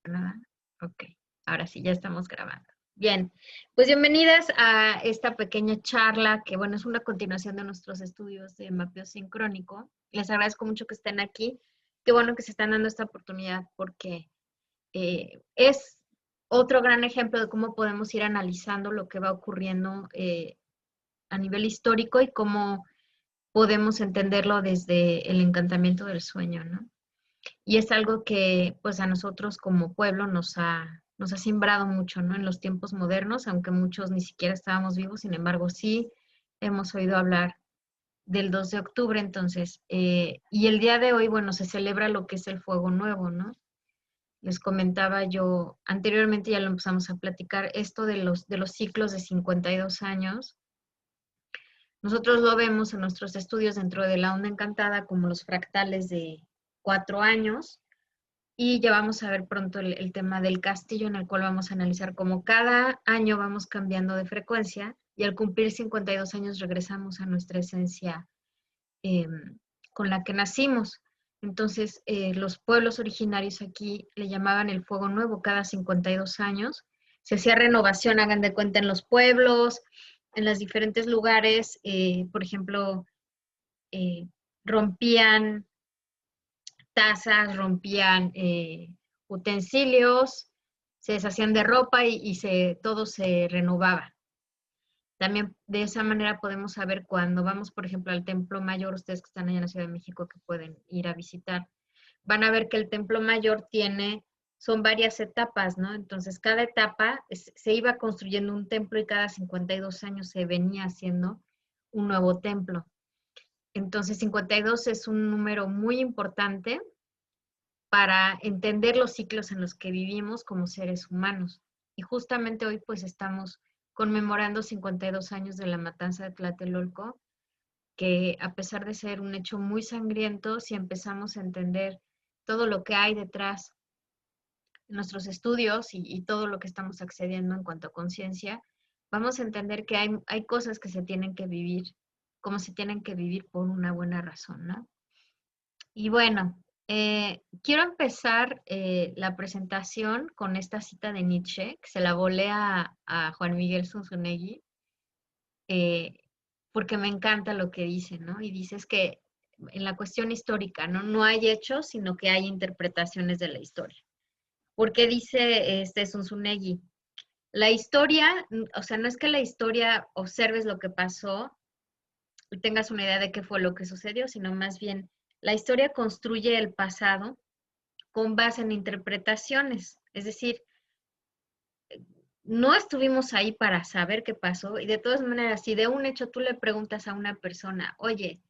Nada. Ok, ahora sí, ya estamos grabando. Bien, pues bienvenidas a esta pequeña charla que, bueno, es una continuación de nuestros estudios de mapeo sincrónico. Les agradezco mucho que estén aquí. Qué bueno que se están dando esta oportunidad porque es otro gran ejemplo de cómo podemos ir analizando lo que va ocurriendo a nivel histórico y cómo podemos entenderlo desde el encantamiento del sueño, ¿no? Y es algo que pues a nosotros como pueblo nos ha simbrado mucho, ¿no? En los tiempos modernos, aunque muchos ni siquiera estábamos vivos, sin embargo sí hemos oído hablar del 2 de octubre, entonces, y el día de hoy, bueno, se celebra lo que es el Fuego Nuevo, ¿no? Les comentaba yo, anteriormente ya lo empezamos a platicar, esto de los ciclos de 52 años. Nosotros lo vemos en nuestros estudios dentro de la onda encantada como los fractales de 4 años. Y ya vamos a ver pronto el tema del castillo, en el cual vamos a analizar cómo cada año vamos cambiando de frecuencia y al cumplir 52 años regresamos a nuestra esencia eh, con la que nacimos. Entonces, los pueblos originarios aquí le llamaban el fuego nuevo cada 52 años. Se hacía renovación, hagan de cuenta, en los pueblos, en los diferentes lugares. Por ejemplo, eh, rompían tazas, rompían utensilios, se deshacían de ropa y todo se renovaba. También de esa manera podemos saber cuando vamos, por ejemplo, al Templo Mayor, ustedes que están allá en la Ciudad de México que pueden ir a visitar, van a ver que el Templo Mayor son varias etapas, ¿no? Entonces, cada etapa se iba construyendo un templo y cada 52 años se venía haciendo un nuevo templo. Entonces, 52 es un número muy importante para entender los ciclos en los que vivimos como seres humanos. Y justamente hoy pues estamos conmemorando 52 años de la matanza de Tlatelolco, que a pesar de ser un hecho muy sangriento, si empezamos a entender todo lo que hay detrás de nuestros estudios y todo lo que estamos accediendo en cuanto a conciencia, vamos a entender que hay cosas que se tienen que vivir, como se tienen que vivir por una buena razón, ¿no? Y bueno, quiero empezar la presentación con esta cita de Nietzsche, que se la volé a Juan Miguel Zunzunegui, eh, porque me encanta lo que dice, ¿no? Y dice es que en la cuestión histórica, ¿no? No hay hechos, sino que hay interpretaciones de la historia. Porque dice Zunzunegui, la historia, o sea, no es que la historia observes lo que pasó y tengas una idea de qué fue lo que sucedió, sino más bien la historia construye el pasado con base en interpretaciones. Es decir, no estuvimos ahí para saber qué pasó y de todas maneras, si de un hecho tú le preguntas a una persona, oye,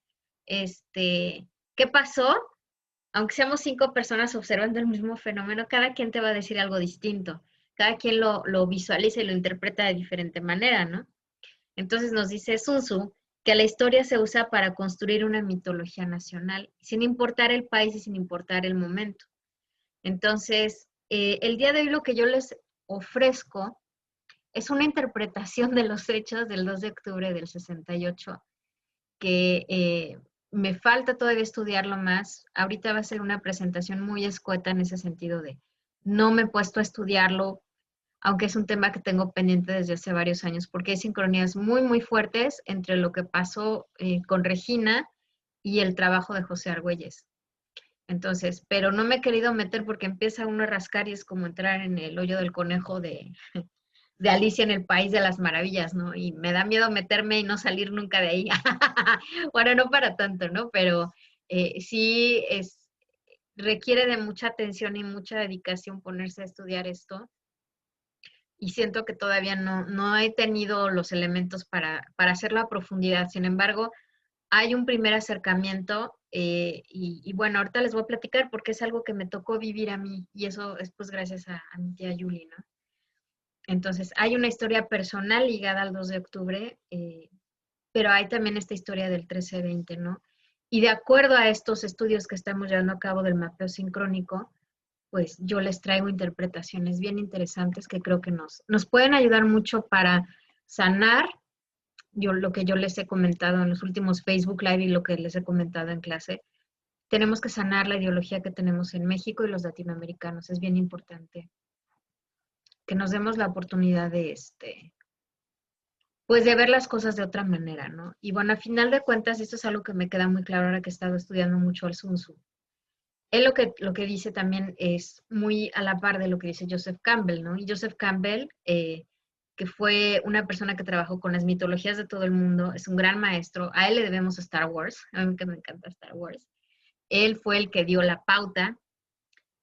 ¿qué pasó? Aunque seamos 5 personas observando el mismo fenómeno, cada quien te va a decir algo distinto. Cada quien lo visualiza y lo interpreta de diferente manera, ¿no? Entonces nos dice Sun Tzu que la historia se usa para construir una mitología nacional, sin importar el país y sin importar el momento. Entonces, el día de hoy lo que yo les ofrezco es una interpretación de los hechos del 2 de octubre del 68, que me falta todavía estudiarlo más. Ahorita va a ser una presentación muy escueta en ese sentido de no me he puesto a estudiarlo, aunque es un tema que tengo pendiente desde hace varios años, porque hay sincronías muy, muy fuertes entre lo que pasó con Regina y el trabajo de José Argüelles. Entonces, pero no me he querido meter porque empieza uno a rascar y es como entrar en el hoyo del conejo de Alicia en el País de las Maravillas, ¿no? Y me da miedo meterme y no salir nunca de ahí. Bueno, no para tanto, ¿no? Pero sí requiere de mucha atención y mucha dedicación ponerse a estudiar esto. Y siento que todavía no he tenido los elementos para hacerlo a profundidad. Sin embargo, hay un primer acercamiento y bueno, ahorita les voy a platicar porque es algo que me tocó vivir a mí y eso es pues gracias a mi tía Yuli, ¿no? Entonces, hay una historia personal ligada al 2 de octubre, pero hay también esta historia del 13-20, ¿no? Y de acuerdo a estos estudios que estamos llevando a cabo del mapeo sincrónico, pues yo les traigo interpretaciones bien interesantes que creo que nos pueden ayudar mucho para sanar lo que yo les he comentado en los últimos Facebook Live y lo que les he comentado en clase, tenemos que sanar la ideología que tenemos en México y los latinoamericanos. Es bien importante que nos demos la oportunidad de, pues de ver las cosas de otra manera, ¿no? Y bueno, a final de cuentas, esto es algo que me queda muy claro ahora que he estado estudiando mucho al Sun Tzu. Él lo que dice también es muy a la par de lo que dice Joseph Campbell, ¿no? Y Joseph Campbell, que fue una persona que trabajó con las mitologías de todo el mundo, es un gran maestro. A él le debemos Star Wars, a mí que me encanta Star Wars. Él fue el que dio la pauta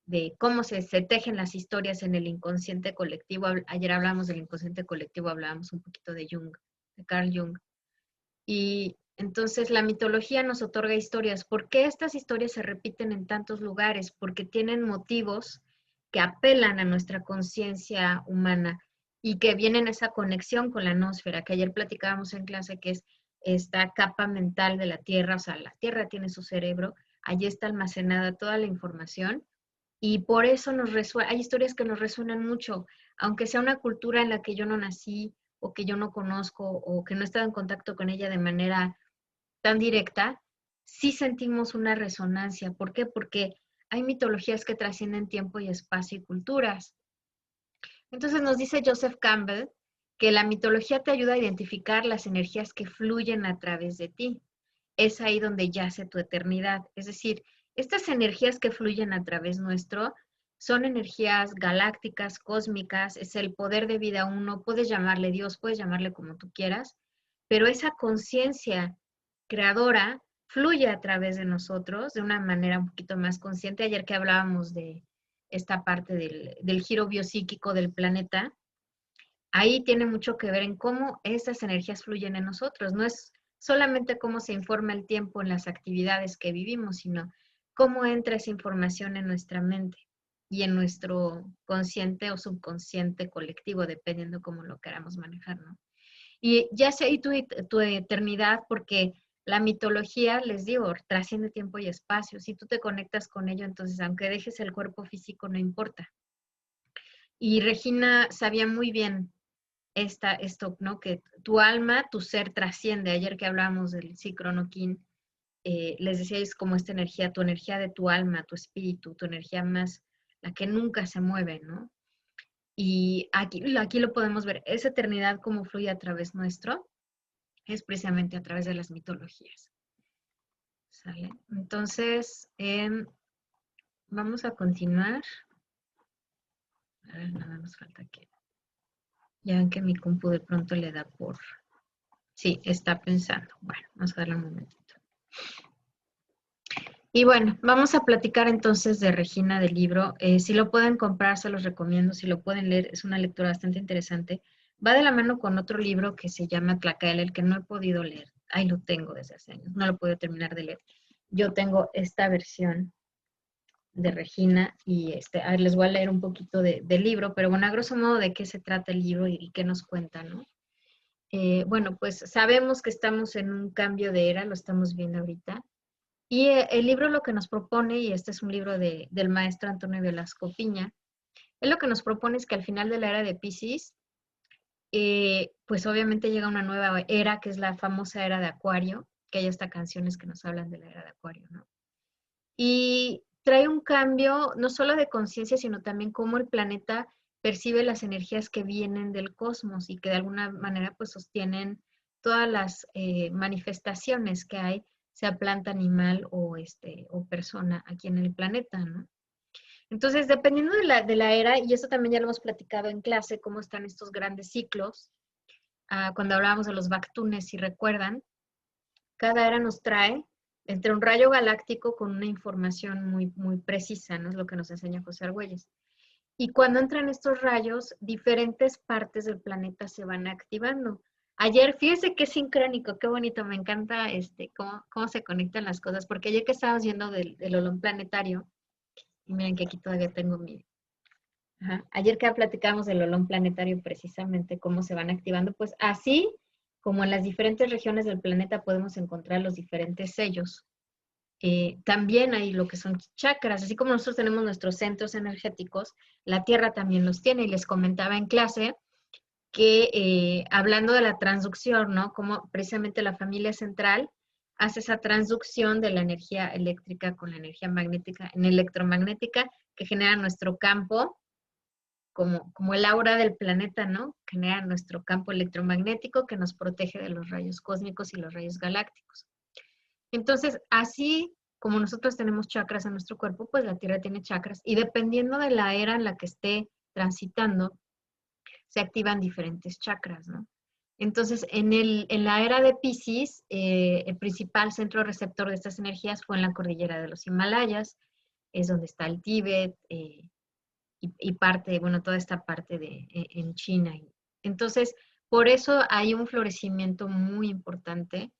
de cómo se tejen las historias en el inconsciente colectivo. Ayer hablamos del inconsciente colectivo, hablábamos un poquito de Jung, de Carl Jung. Y entonces la mitología nos otorga historias. ¿Por qué estas historias se repiten en tantos lugares? Porque tienen motivos que apelan a nuestra conciencia humana y que vienen a esa conexión con la nosfera, que ayer platicábamos en clase, que es esta capa mental de la Tierra, o sea, la Tierra tiene su cerebro, allí está almacenada toda la información y por eso hay historias que nos resuenan mucho, aunque sea una cultura en la que yo no nací o que yo no conozco o que no he estado en contacto con ella de manera tan directa, sí sentimos una resonancia. ¿Por qué? Porque hay mitologías que trascienden tiempo y espacio y culturas. Entonces nos dice Joseph Campbell que la mitología te ayuda a identificar las energías que fluyen a través de ti. Es ahí donde yace tu eternidad. Es decir, estas energías que fluyen a través nuestro son energías galácticas, cósmicas, es el poder de vida uno, puedes llamarle Dios, puedes llamarle como tú quieras, pero esa conciencia creadora fluye a través de nosotros de una manera un poquito más consciente. Ayer que hablábamos de esta parte del giro biopsíquico del planeta, ahí tiene mucho que ver en cómo esas energías fluyen en nosotros. No es solamente cómo se informa el tiempo en las actividades que vivimos, sino cómo entra esa información en nuestra mente y en nuestro consciente o subconsciente colectivo, dependiendo cómo lo queramos manejar, ¿no? Y ya sé ahí tu eternidad, porque la mitología, les digo, trasciende tiempo y espacio. Si tú te conectas con ello, entonces aunque dejes el cuerpo físico, no importa. Y Regina sabía muy bien esto, ¿no? Que tu alma, tu ser trasciende. Ayer que hablábamos del Cicronoquín, les decía, es como esta energía, tu energía de tu alma, tu espíritu, tu energía más, la que nunca se mueve, ¿no? Y aquí lo podemos ver, esa eternidad como fluye a través nuestro, es precisamente a través de las mitologías. ¿Sale? Entonces, vamos a continuar. A ver, nada nos falta que... Ya ven que mi compu de pronto le da por... Sí, está pensando. Bueno, vamos a darle un momentito. Y bueno, vamos a platicar entonces de Regina del libro. Si lo pueden comprar, se los recomiendo. Si lo pueden leer, es una lectura bastante interesante. Va de la mano con otro libro que se llama Tlacael, el que no he podido leer. Ahí lo tengo desde hace años. No lo puedo terminar de leer. Yo tengo esta versión de Regina y a ver, les voy a leer un poquito del libro, pero bueno, a grosso modo de qué se trata el libro y qué nos cuenta, ¿no? Bueno, pues sabemos que estamos en un cambio de era, lo estamos viendo ahorita. Y el libro lo que nos propone, y este es un libro del maestro Antonio Velasco Piña, él lo que nos propone es que al final de la era de Piscis, pues obviamente llega una nueva era, que es la famosa era de Acuario, que hay hasta canciones que nos hablan de la era de Acuario, ¿no? Y trae un cambio no solo de conciencia, sino también cómo el planeta percibe las energías que vienen del cosmos y que de alguna manera pues sostienen todas las manifestaciones que hay, sea planta, animal o persona aquí en el planeta, ¿no? Entonces, dependiendo de la era, y eso también ya lo hemos platicado en clase, cómo están estos grandes ciclos, cuando hablábamos de los Bactunes, si recuerdan, cada era nos trae entre un rayo galáctico con una información muy, muy precisa, ¿no? Es lo que nos enseña José Argüelles. Y cuando entran estos rayos, diferentes partes del planeta se van activando. Ayer, fíjese qué sincrónico, qué bonito, me encanta cómo se conectan las cosas, porque ayer que estábamos viendo del Olón planetario, y miren que aquí todavía tengo mi... Ajá, ayer que platicábamos del Olón planetario, precisamente cómo se van activando, pues así como en las diferentes regiones del planeta podemos encontrar los diferentes sellos. También hay lo que son chakras, así como nosotros tenemos nuestros centros energéticos, la Tierra también los tiene, y les comentaba en clase que hablando de la transducción, ¿no? Como precisamente la familia central hace esa transducción de la energía eléctrica con la energía magnética, en electromagnética, que genera nuestro campo, como el aura del planeta, ¿no? Genera nuestro campo electromagnético que nos protege de los rayos cósmicos y los rayos galácticos. Entonces, así como nosotros tenemos chakras en nuestro cuerpo, pues la Tierra tiene chakras y dependiendo de la era en la que esté transitando, se activan diferentes chakras, ¿no? Entonces, en la era de Piscis, el principal centro receptor de estas energías fue en la cordillera de los Himalayas, es donde está el Tíbet y parte, bueno, toda esta parte en China. Entonces, por eso hay un florecimiento muy importante,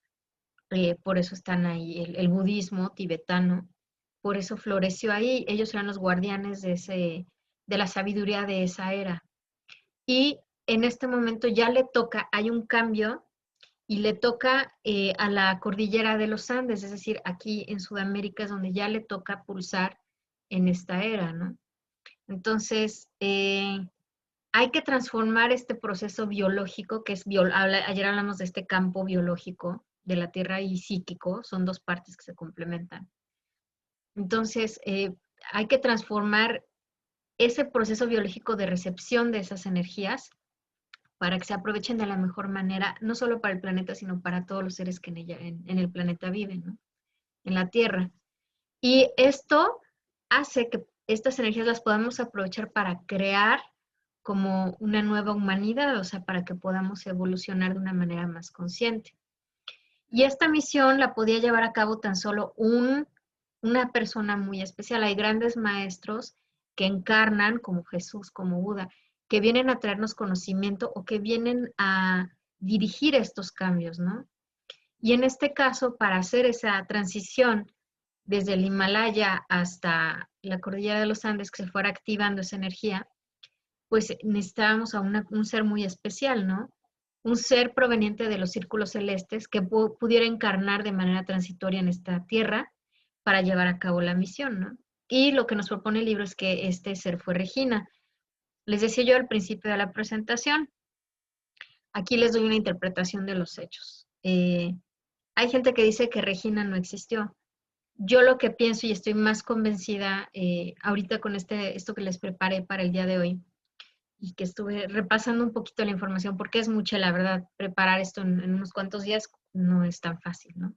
por eso están ahí el budismo tibetano, por eso floreció ahí, ellos eran los guardianes de la sabiduría de esa era. Y en este momento ya le toca, hay un cambio y le toca a la cordillera de los Andes, es decir, aquí en Sudamérica es donde ya le toca pulsar en esta era, ¿no? Entonces, hay que transformar este proceso biológico, que es, ayer hablamos de este campo biológico de la Tierra y psíquico, son dos partes que se complementan. Entonces, hay que transformar ese proceso biológico de recepción de esas energías para que se aprovechen de la mejor manera, no solo para el planeta, sino para todos los seres que en el planeta viven, ¿no? En la Tierra. Y esto hace que estas energías las podamos aprovechar para crear como una nueva humanidad, o sea, para que podamos evolucionar de una manera más consciente. Y esta misión la podía llevar a cabo tan solo una persona muy especial. Hay grandes maestros que encarnan como Jesús, como Buda, que vienen a traernos conocimiento o que vienen a dirigir estos cambios, ¿no? Y en este caso, para hacer esa transición desde el Himalaya hasta la cordillera de los Andes, que se fuera activando esa energía, pues necesitábamos a un ser muy especial, ¿no? Un ser proveniente de los círculos celestes que pudiera encarnar de manera transitoria en esta tierra para llevar a cabo la misión, ¿no? Y lo que nos propone el libro es que este ser fue Regina. Les decía yo al principio de la presentación, aquí les doy una interpretación de los hechos. Hay gente que dice que Regina no existió. Yo lo que pienso y estoy más convencida ahorita con esto que les preparé para el día de hoy y que estuve repasando un poquito la información, porque es mucha, la verdad, preparar esto en unos cuantos días no es tan fácil, ¿no?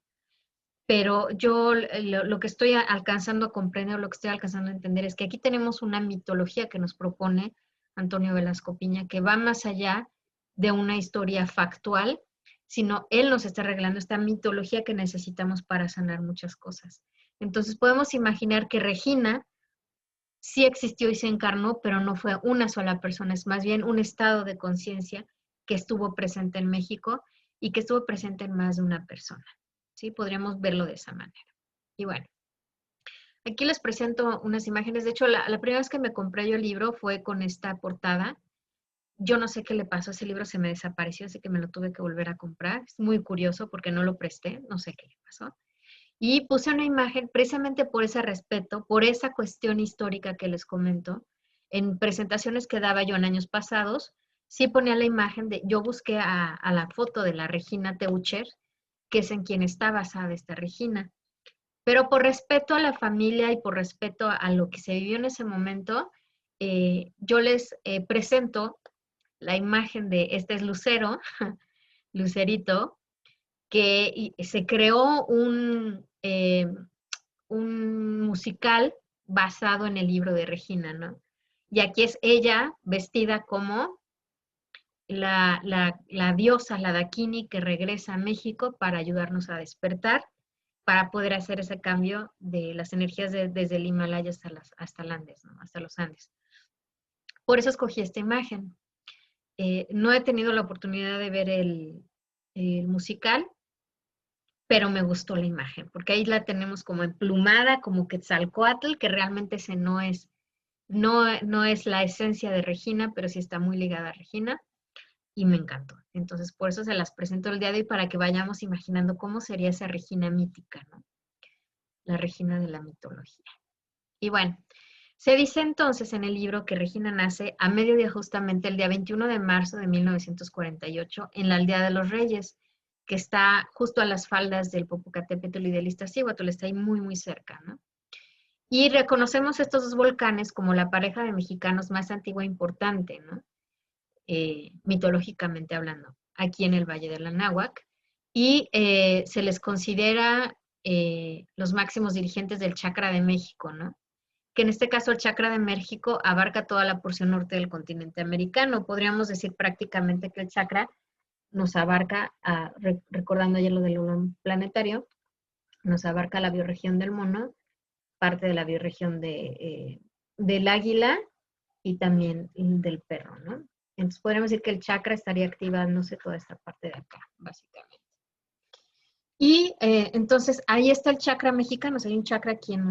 Pero yo lo que estoy alcanzando a comprender, lo que estoy alcanzando a entender es que aquí tenemos una mitología que nos propone Antonio Velasco Piña, que va más allá de una historia factual, sino él nos está regalando esta mitología que necesitamos para sanar muchas cosas. Entonces podemos imaginar que Regina sí existió y se encarnó, pero no fue una sola persona, es más bien un estado de conciencia que estuvo presente en México y que estuvo presente en más de una persona. ¿Sí? Podríamos verlo de esa manera. Y bueno, aquí les presento unas imágenes. De hecho, la primera vez que me compré yo el libro fue con esta portada. Yo no sé qué le pasó, ese libro se me desapareció, así que me lo tuve que volver a comprar. Es muy curioso porque no lo presté, no sé qué le pasó. Y puse una imagen precisamente por ese respeto, por esa cuestión histórica que les comento. En presentaciones que daba yo en años pasados, sí ponía la imagen de, yo busqué a la foto de la Regina Teucher, que es en quien está basada esta Regina. Pero por respeto a la familia y por respeto a lo que se vivió en ese momento, yo les presento la imagen de, este es Lucero, Lucerito, que se creó un musical basado en el libro de Regina, ¿no? Y aquí es ella vestida como la diosa, la Dakini, que regresa a México para ayudarnos a despertar, para poder hacer ese cambio de las energías desde el Himalaya hasta el Andes, ¿no? Hasta los Andes. Por eso escogí esta imagen. No he tenido la oportunidad de ver el musical, pero me gustó la imagen, porque ahí la tenemos como emplumada, como Quetzalcóatl, que realmente ese no es la esencia de Regina, pero sí está muy ligada a Regina, y me encantó. Entonces, por eso se las presento el día de hoy, para que vayamos imaginando cómo sería esa Regina mítica, ¿no? La Regina de la mitología. Y bueno, se dice entonces en el libro que Regina nace a mediodía justamente el día 21 de marzo de 1948 en la Aldea de los Reyes, que está justo a las faldas del Popocatépetl y del Iztaccíhuatl, está ahí muy, muy cerca, ¿no? Y reconocemos estos dos volcanes como la pareja de mexicanos más antigua e importante, ¿no? Mitológicamente hablando, aquí en el Valle del Anáhuac, y se les considera los máximos dirigentes del Chakra de México, ¿no? Que en este caso el Chakra de México abarca toda la porción norte del continente americano. Podríamos decir prácticamente que el chakra nos abarca, recordando ya lo del hurón planetario, nos abarca la bioregión del mono, parte de la bioregión del águila y también del perro, ¿no? Entonces podríamos decir que el chakra estaría activándose toda esta parte de acá, básicamente. Y entonces ahí está el chakra mexicano, o sea, hay un chakra aquí en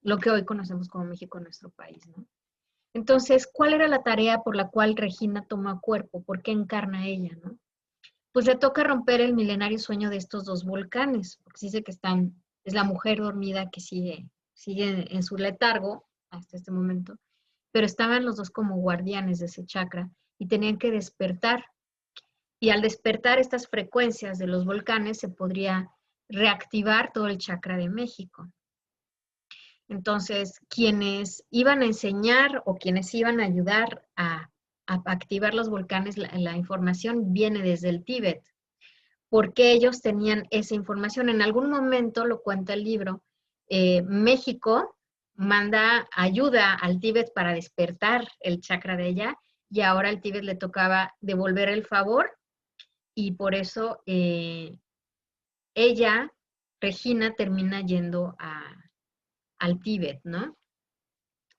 lo que hoy conocemos como México, en nuestro país, ¿no? Entonces, ¿cuál era la tarea por la cual Regina toma cuerpo? ¿Por qué encarna ella, no? Pues le toca romper el milenario sueño de estos dos volcanes, porque se dice que es la mujer dormida que sigue en su letargo hasta este momento, pero estaban los dos como guardianes de ese chakra y tenían que despertar. Y al despertar estas frecuencias de los volcanes se podría reactivar todo el chakra de México. Entonces, quienes iban a enseñar o quienes iban a ayudar a activar los volcanes, la información viene desde el Tíbet, porque ellos tenían esa información. En algún momento, lo cuenta el libro, México manda ayuda al Tíbet para despertar el chakra de ella, y ahora al Tíbet le tocaba devolver el favor, y por eso ella, Regina, termina yendo al Tíbet, ¿no?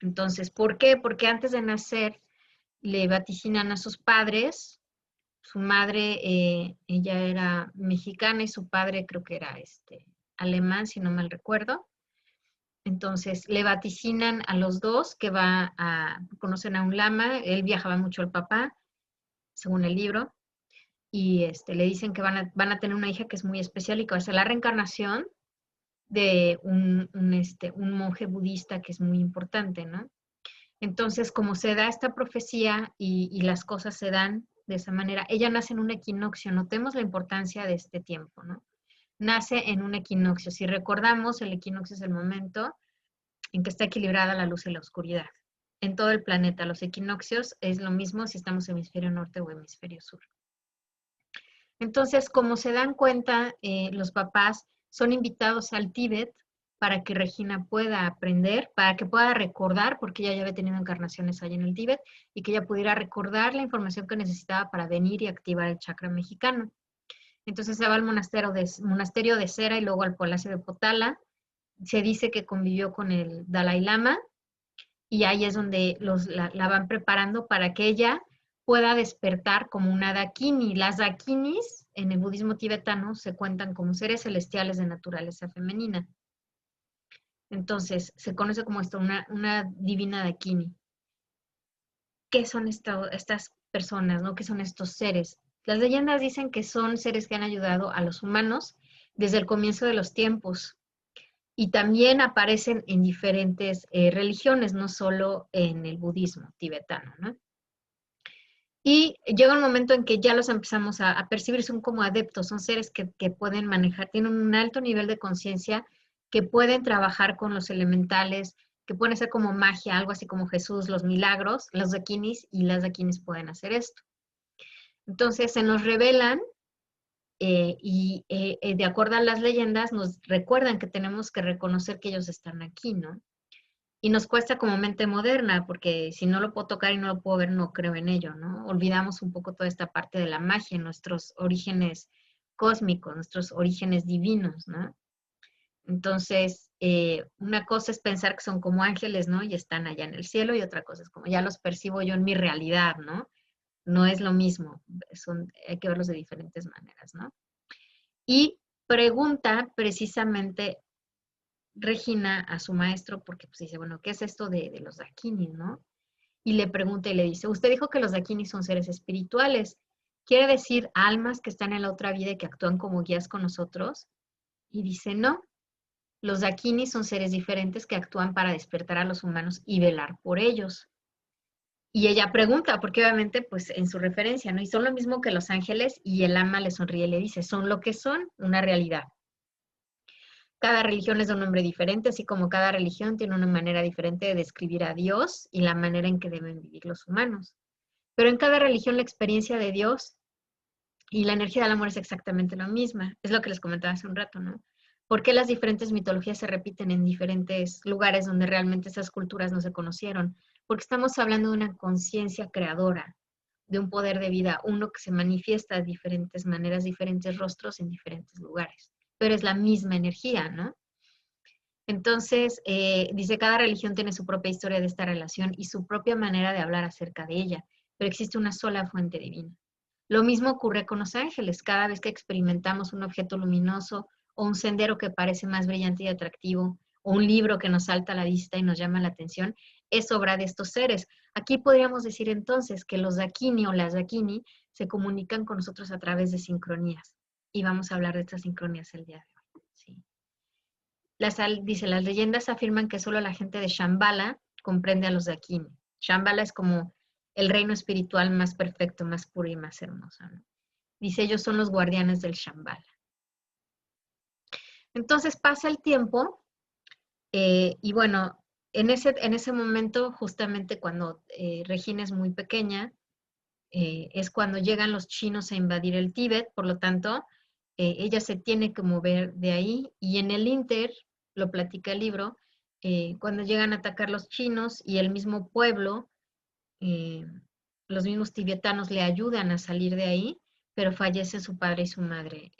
Entonces, ¿por qué? Porque antes de nacer le vaticinan a sus padres. Su madre, ella era mexicana y su padre creo que era alemán, si no mal recuerdo. Entonces, le vaticinan a los dos que conocen a un lama. Él viajaba mucho al papá, según el libro, y le dicen que van a tener una hija que es muy especial y que va a ser la reencarnación de un monje budista que es muy importante, ¿no? Entonces, como se da esta profecía y las cosas se dan de esa manera, ella nace en un equinoccio. Notemos la importancia de este tiempo, ¿no? Nace en un equinoccio. Si recordamos, el equinoccio es el momento en que está equilibrada la luz y la oscuridad. En todo el planeta, los equinoccios es lo mismo si estamos en hemisferio norte o hemisferio sur. Entonces, como se dan cuenta, los papás son invitados al Tíbet para que Regina pueda aprender, para que pueda recordar, porque ella ya había tenido encarnaciones allá en el Tíbet, y que ella pudiera recordar la información que necesitaba para venir y activar el chakra mexicano. Entonces se va al monasterio de Cera y luego al Palacio de Potala. Se dice que convivió con el Dalai Lama, y ahí es donde la van preparando para que ella pueda despertar como una dakini. Las dakinis en el budismo tibetano se cuentan como seres celestiales de naturaleza femenina. Entonces, se conoce como esto, una divina dakini. ¿Qué son estas personas, no? ¿Qué son estos seres? Las leyendas dicen que son seres que han ayudado a los humanos desde el comienzo de los tiempos. Y también aparecen en diferentes religiones, no solo en el budismo tibetano, ¿no? Y llega un momento en que ya los empezamos a percibir, son como adeptos, son seres que pueden manejar, tienen un alto nivel de conciencia, que pueden trabajar con los elementales, que pueden hacer como magia, algo así como Jesús, los milagros, los dakinis, y las dakinis pueden hacer esto. Entonces se nos revelan y de acuerdo a las leyendas nos recuerdan que tenemos que reconocer que ellos están aquí, ¿no? Y nos cuesta como mente moderna, porque si no lo puedo tocar y no lo puedo ver, no creo en ello, ¿no? Olvidamos un poco toda esta parte de la magia, nuestros orígenes cósmicos, nuestros orígenes divinos, ¿no? Entonces, una cosa es pensar que son como ángeles, ¿no? Y están allá en el cielo, y otra cosa es como ya los percibo yo en mi realidad, ¿no? No es lo mismo, hay que verlos de diferentes maneras, ¿no? Y pregunta precisamente Regina a su maestro, porque pues dice, bueno, ¿qué es esto de los dakinis, no? Y le pregunta y le dice, usted dijo que los dakinis son seres espirituales, ¿quiere decir almas que están en la otra vida y que actúan como guías con nosotros? Y dice, no, los dakinis son seres diferentes que actúan para despertar a los humanos y velar por ellos. Y ella pregunta, porque obviamente, pues en su referencia, ¿no? Y son lo mismo que los ángeles, y el ama le sonríe y le dice, son lo que son, una realidad. Cada religión les da un nombre diferente, así como cada religión tiene una manera diferente de describir a Dios y la manera en que deben vivir los humanos. Pero en cada religión la experiencia de Dios y la energía del amor es exactamente la misma. Es lo que les comentaba hace un rato, ¿no? ¿Por qué las diferentes mitologías se repiten en diferentes lugares donde realmente esas culturas no se conocieron? Porque estamos hablando de una conciencia creadora, de un poder de vida, uno que se manifiesta de diferentes maneras, diferentes rostros en diferentes lugares. Pero es la misma energía, ¿no? Entonces, dice, cada religión tiene su propia historia de esta relación y su propia manera de hablar acerca de ella, pero existe una sola fuente divina. Lo mismo ocurre con los ángeles. Cada vez que experimentamos un objeto luminoso o un sendero que parece más brillante y atractivo, o un libro que nos salta a la vista y nos llama la atención, es obra de estos seres. Aquí podríamos decir entonces que los Dakini o las Dakini se comunican con nosotros a través de sincronías. Y vamos a hablar de estas sincronías el día de hoy. ¿Sí? Dice, las leyendas afirman que solo la gente de Shambhala comprende a los Dakini. Shambhala es como el reino espiritual más perfecto, más puro y más hermoso, ¿no? Dice, ellos son los guardianes del Shambhala. Entonces pasa el tiempo y bueno, en ese momento, justamente cuando Regina es muy pequeña, es cuando llegan los chinos a invadir el Tíbet, por lo tanto, ella se tiene que mover de ahí y en el Inter, lo platica el libro, cuando llegan a atacar los chinos y el mismo pueblo, eh, los mismos tibetanos le ayudan a salir de ahí, pero fallecen su padre y su madre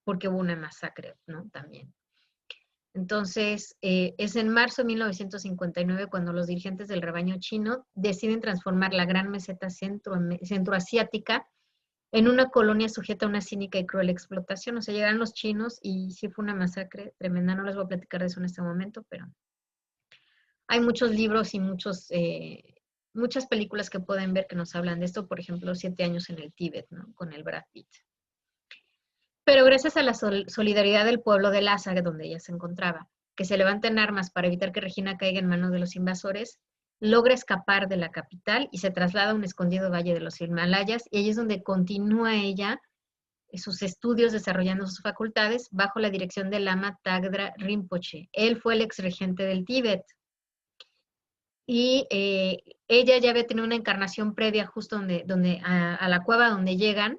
porque hubo una masacre, ¿no? También. Entonces, es en marzo de 1959 cuando los dirigentes del rebaño chino deciden transformar la gran meseta centroasiática en una colonia sujeta a una cínica y cruel explotación. O sea, llegaron los chinos y sí fue una masacre tremenda. No les voy a platicar de eso en este momento, pero hay muchos libros y muchas películas que pueden ver que nos hablan de esto. Por ejemplo, 7 años en el Tíbet, ¿no? Con el Brad Pitt. Pero gracias a la solidaridad del pueblo de Lhasa, donde ella se encontraba, que se levanta en armas para evitar que Regina caiga en manos de los invasores, logra escapar de la capital y se traslada a un escondido valle de los Himalayas, y ahí es donde continúa ella sus estudios desarrollando sus facultades bajo la dirección del Lama Tagdra Rinpoche. Él fue el ex regente del Tíbet. Y ella ya había tenido una encarnación previa justo a la cueva donde llegan,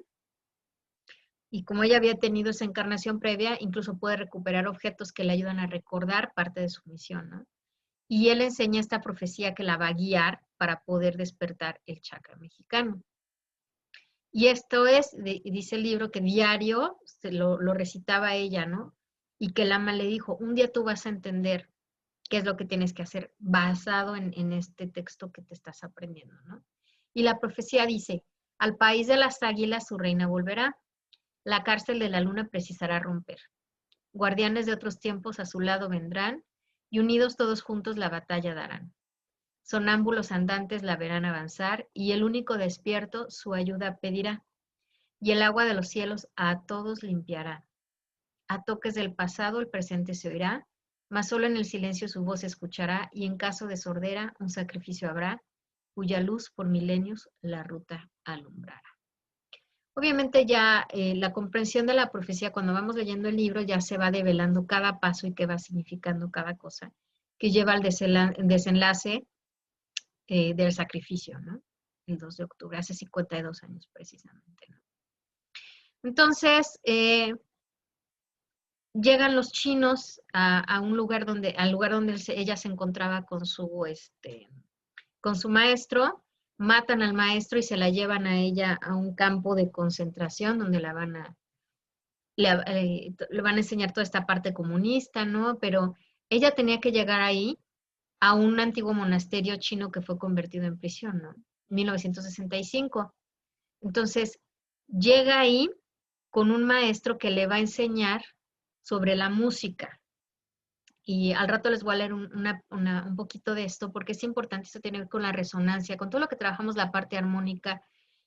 y como ella había tenido esa encarnación previa, incluso puede recuperar objetos que le ayudan a recordar parte de su misión, ¿no? Y él enseña esta profecía que la va a guiar para poder despertar el chakra mexicano. Y esto es, dice el libro, que diario lo recitaba ella, ¿no? Y que el ama le dijo, un día tú vas a entender qué es lo que tienes que hacer basado en este texto que te estás aprendiendo, ¿no? Y la profecía dice, al país de las águilas su reina volverá, la cárcel de la luna precisará romper. Guardianes de otros tiempos a su lado vendrán, y unidos todos juntos la batalla darán. Sonámbulos andantes la verán avanzar, y el único despierto su ayuda pedirá. Y el agua de los cielos a todos limpiará. A toques del pasado el presente se oirá, mas solo en el silencio su voz se escuchará, y en caso de sordera un sacrificio habrá, cuya luz por milenios la ruta alumbrará. Obviamente ya la comprensión de la profecía, cuando vamos leyendo el libro, ya se va develando cada paso y qué va significando cada cosa, que lleva al desenlace del sacrificio, ¿no? El 2 de octubre, hace 52 años precisamente, ¿no? Entonces, llegan los chinos al lugar donde ella se encontraba con su maestro, matan al maestro y se la llevan a ella a un campo de concentración donde le van a enseñar toda esta parte comunista, ¿no? Pero ella tenía que llegar ahí a un antiguo monasterio chino que fue convertido en prisión, ¿no? 1965. Entonces, llega ahí con un maestro que le va a enseñar sobre la música. Y al rato les voy a leer un poquito de esto, porque es importante, esto tiene que ver con la resonancia, con todo lo que trabajamos, la parte armónica,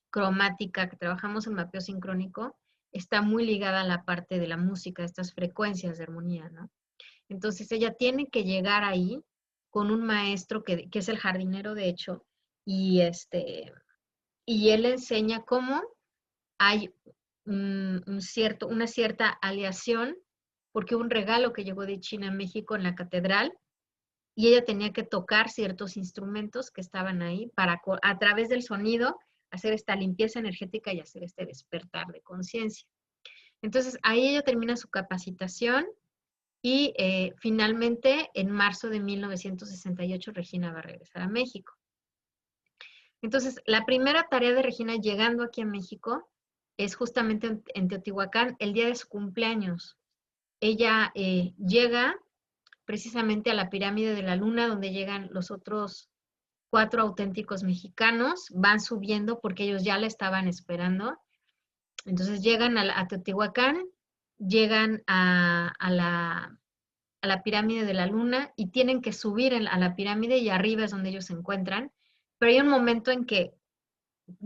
cromática, que trabajamos en mapeo sincrónico, está muy ligada a la parte de la música, estas frecuencias de armonía, ¿no? Entonces ella tiene que llegar ahí con un maestro que es el jardinero, de hecho, y, y él enseña cómo hay una cierta aleación, porque hubo un regalo que llegó de China a México en la catedral, y ella tenía que tocar ciertos instrumentos que estaban ahí para, a través del sonido, hacer esta limpieza energética y hacer este despertar de conciencia. Entonces, ahí ella termina su capacitación y finalmente, en marzo de 1968, Regina va a regresar a México. Entonces, la primera tarea de Regina llegando aquí a México es justamente en Teotihuacán, el día de su cumpleaños. Ella llega precisamente a la pirámide de la Luna, donde llegan los otros 4 auténticos mexicanos, van subiendo porque ellos ya la estaban esperando. Entonces llegan a Teotihuacán, llegan a la pirámide de la Luna y tienen que subir a la pirámide y arriba es donde ellos se encuentran. Pero hay un momento en que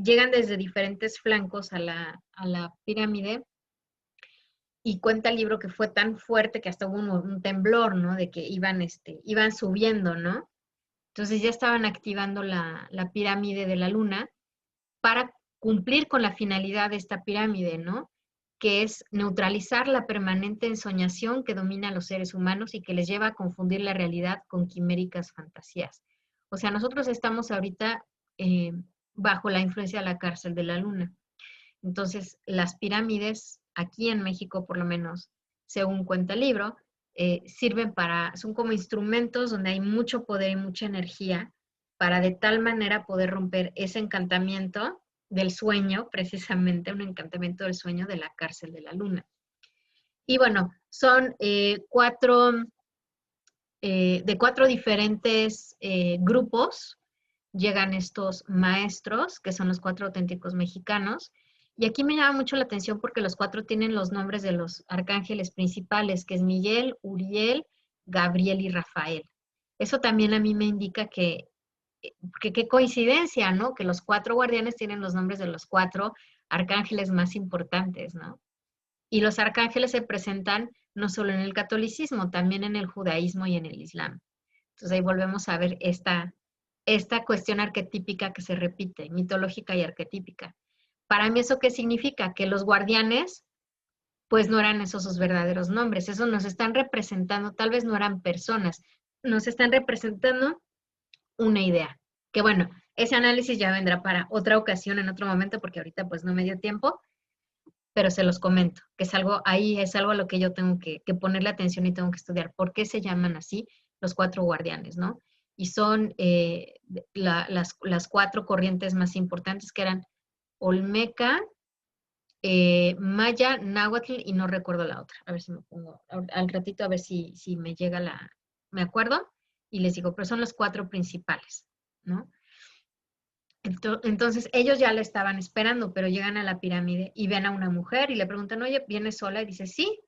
llegan desde diferentes flancos a la pirámide y cuenta el libro que fue tan fuerte que hasta hubo un temblor, ¿no? De que iban subiendo, ¿no? Entonces ya estaban activando la pirámide de la Luna para cumplir con la finalidad de esta pirámide, ¿no? Que es neutralizar la permanente ensoñación que domina a los seres humanos y que les lleva a confundir la realidad con quiméricas fantasías. O sea, nosotros estamos ahorita bajo la influencia de la cárcel de la Luna. Entonces, las pirámides, aquí en México por lo menos, según cuenta el libro, sirven son como instrumentos donde hay mucho poder y mucha energía para de tal manera poder romper ese encantamiento del sueño, precisamente un encantamiento del sueño de la cárcel de la Luna. Y bueno, son de 4 diferentes grupos llegan estos maestros, que son los 4 auténticos mexicanos. Y aquí me llama mucho la atención porque los 4 tienen los nombres de los arcángeles principales, que es Miguel, Uriel, Gabriel y Rafael. Eso también a mí me indica que qué coincidencia, ¿no? Que los 4 guardianes tienen los nombres de los 4 arcángeles más importantes, ¿no? Y los arcángeles se presentan no solo en el catolicismo, también en el judaísmo y en el islam. Entonces ahí volvemos a ver esta cuestión arquetípica que se repite, mitológica y arquetípica. Para mí, ¿eso qué significa? Que los guardianes, pues no eran esos sus verdaderos nombres, eso nos están representando, tal vez no eran personas, nos están representando una idea. Que bueno, ese análisis ya vendrá para otra ocasión, en otro momento, porque ahorita pues no me dio tiempo, pero se los comento, que es algo, ahí es algo a lo que yo tengo que ponerle atención y tengo que estudiar. ¿Por qué se llaman así los 4 guardianes, no? Y son las 4 corrientes más importantes que eran Olmeca, Maya, Náhuatl y no recuerdo la otra. A ver si me pongo al ratito, a ver si me llega me acuerdo y les digo, pero son los 4 principales, ¿no? Entonces ellos ya la estaban esperando, pero llegan a la pirámide y ven a una mujer y le preguntan, oye, ¿vienes sola? Y dice, sí.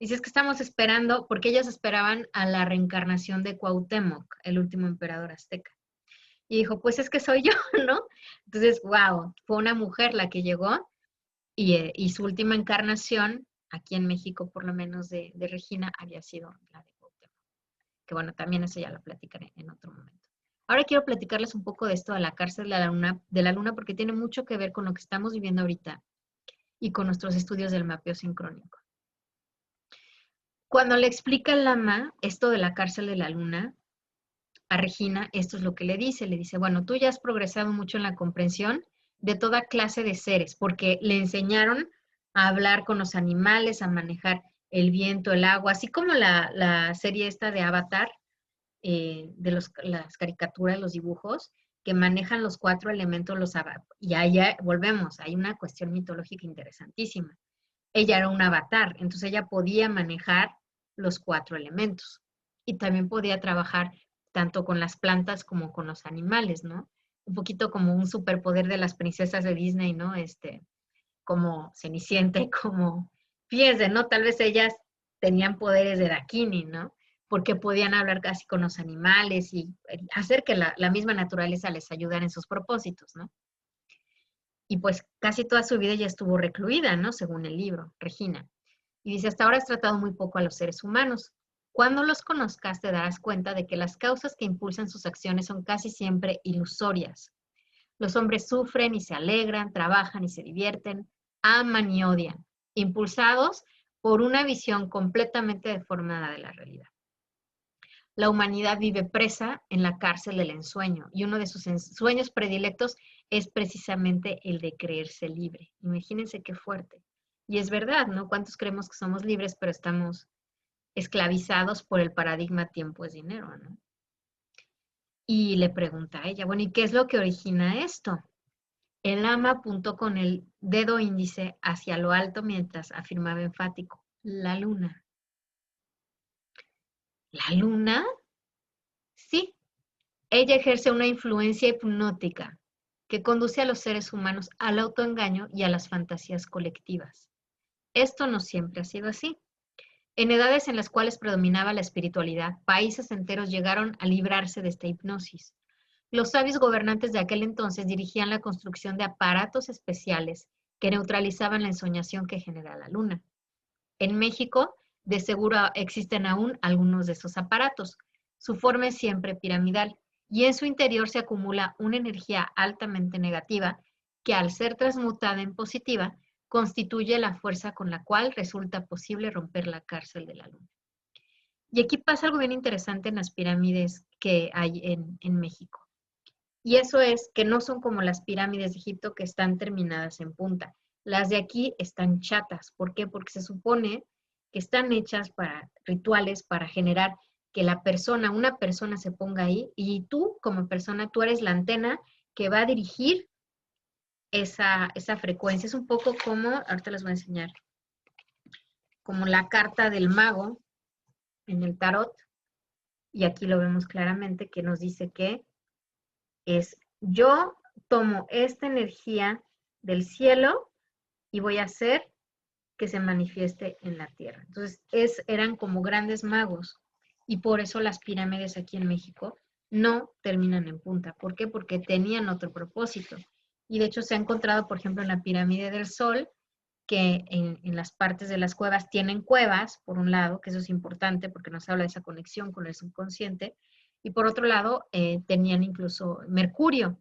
Dice, es que estamos esperando, porque ellos esperaban a la reencarnación de Cuauhtémoc, el último emperador azteca. Y dijo, pues es que soy yo, ¿no? Entonces, wow, fue una mujer la que llegó y su última encarnación, aquí en México por lo menos de Regina, había sido la de Cuauhtémoc. Que bueno, también eso ya lo platicaré en otro momento. Ahora quiero platicarles un poco de esto de la cárcel de la luna porque tiene mucho que ver con lo que estamos viviendo ahorita y con nuestros estudios del mapeo sincrónico. Cuando le explica el lama esto de la cárcel de la luna, a Regina, esto es lo que le dice, bueno, tú ya has progresado mucho en la comprensión de toda clase de seres, porque le enseñaron a hablar con los animales, a manejar el viento, el agua, así como la serie esta de Avatar, de las caricaturas, los dibujos, que manejan los 4 elementos, y allá volvemos, hay una cuestión mitológica interesantísima. Ella era un avatar, entonces ella podía manejar los 4 elementos y también podía trabajar tanto con las plantas como con los animales, ¿no? Un poquito como un superpoder de las princesas de Disney, ¿no? Como Cenicienta y como fíjense, ¿no? Tal vez ellas tenían poderes de Dakini, ¿no? Porque podían hablar casi con los animales y hacer que la misma naturaleza les ayudara en sus propósitos, ¿no? Y pues casi toda su vida ya estuvo recluida, ¿no? Según el libro, Regina. Y dice, hasta ahora has tratado muy poco a los seres humanos. Cuando los conozcas te darás cuenta de que las causas que impulsan sus acciones son casi siempre ilusorias. Los hombres sufren y se alegran, trabajan y se divierten, aman y odian, impulsados por una visión completamente deformada de la realidad. La humanidad vive presa en la cárcel del ensueño y uno de sus sueños predilectos es precisamente el de creerse libre. Imagínense qué fuerte. Y es verdad, ¿no? ¿Cuántos creemos que somos libres, pero estamos esclavizados por el paradigma tiempo es dinero, ¿no? Y le pregunta a ella, bueno, ¿y qué es lo que origina esto? El ama apuntó con el dedo índice hacia lo alto mientras afirmaba enfático, la luna. ¿La luna? Sí, ella ejerce una influencia hipnótica que conduce a los seres humanos al autoengaño y a las fantasías colectivas. Esto no siempre ha sido así. En edades en las cuales predominaba la espiritualidad, países enteros llegaron a librarse de esta hipnosis. Los sabios gobernantes de aquel entonces dirigían la construcción de aparatos especiales que neutralizaban la ensoñación que genera la luna. En México, de seguro existen aún algunos de esos aparatos. Su forma es siempre piramidal y en su interior se acumula una energía altamente negativa que al ser transmutada en positiva, constituye la fuerza con la cual resulta posible romper la cárcel de la luna. Y aquí pasa algo bien interesante en las pirámides que hay en México. Y eso es que no son como las pirámides de Egipto que están terminadas en punta. Las de aquí están chatas. ¿Por qué? Porque se supone que están hechas para rituales, para generar que la persona, una persona se ponga ahí y tú como persona, tú eres la antena que va a dirigir esa frecuencia. Es un poco como, ahorita les voy a enseñar, como la carta del mago en el tarot. Y aquí lo vemos claramente que nos dice que es yo tomo esta energía del cielo y voy a hacer que se manifieste en la tierra. Entonces, eran como grandes magos y por eso las pirámides aquí en México no terminan en punta. ¿Por qué? Porque tenían otro propósito. Y de hecho se ha encontrado, por ejemplo, en la pirámide del Sol, que en las partes de las cuevas tienen cuevas, por un lado, que eso es importante porque nos habla de esa conexión con el subconsciente, y por otro lado, tenían incluso mercurio.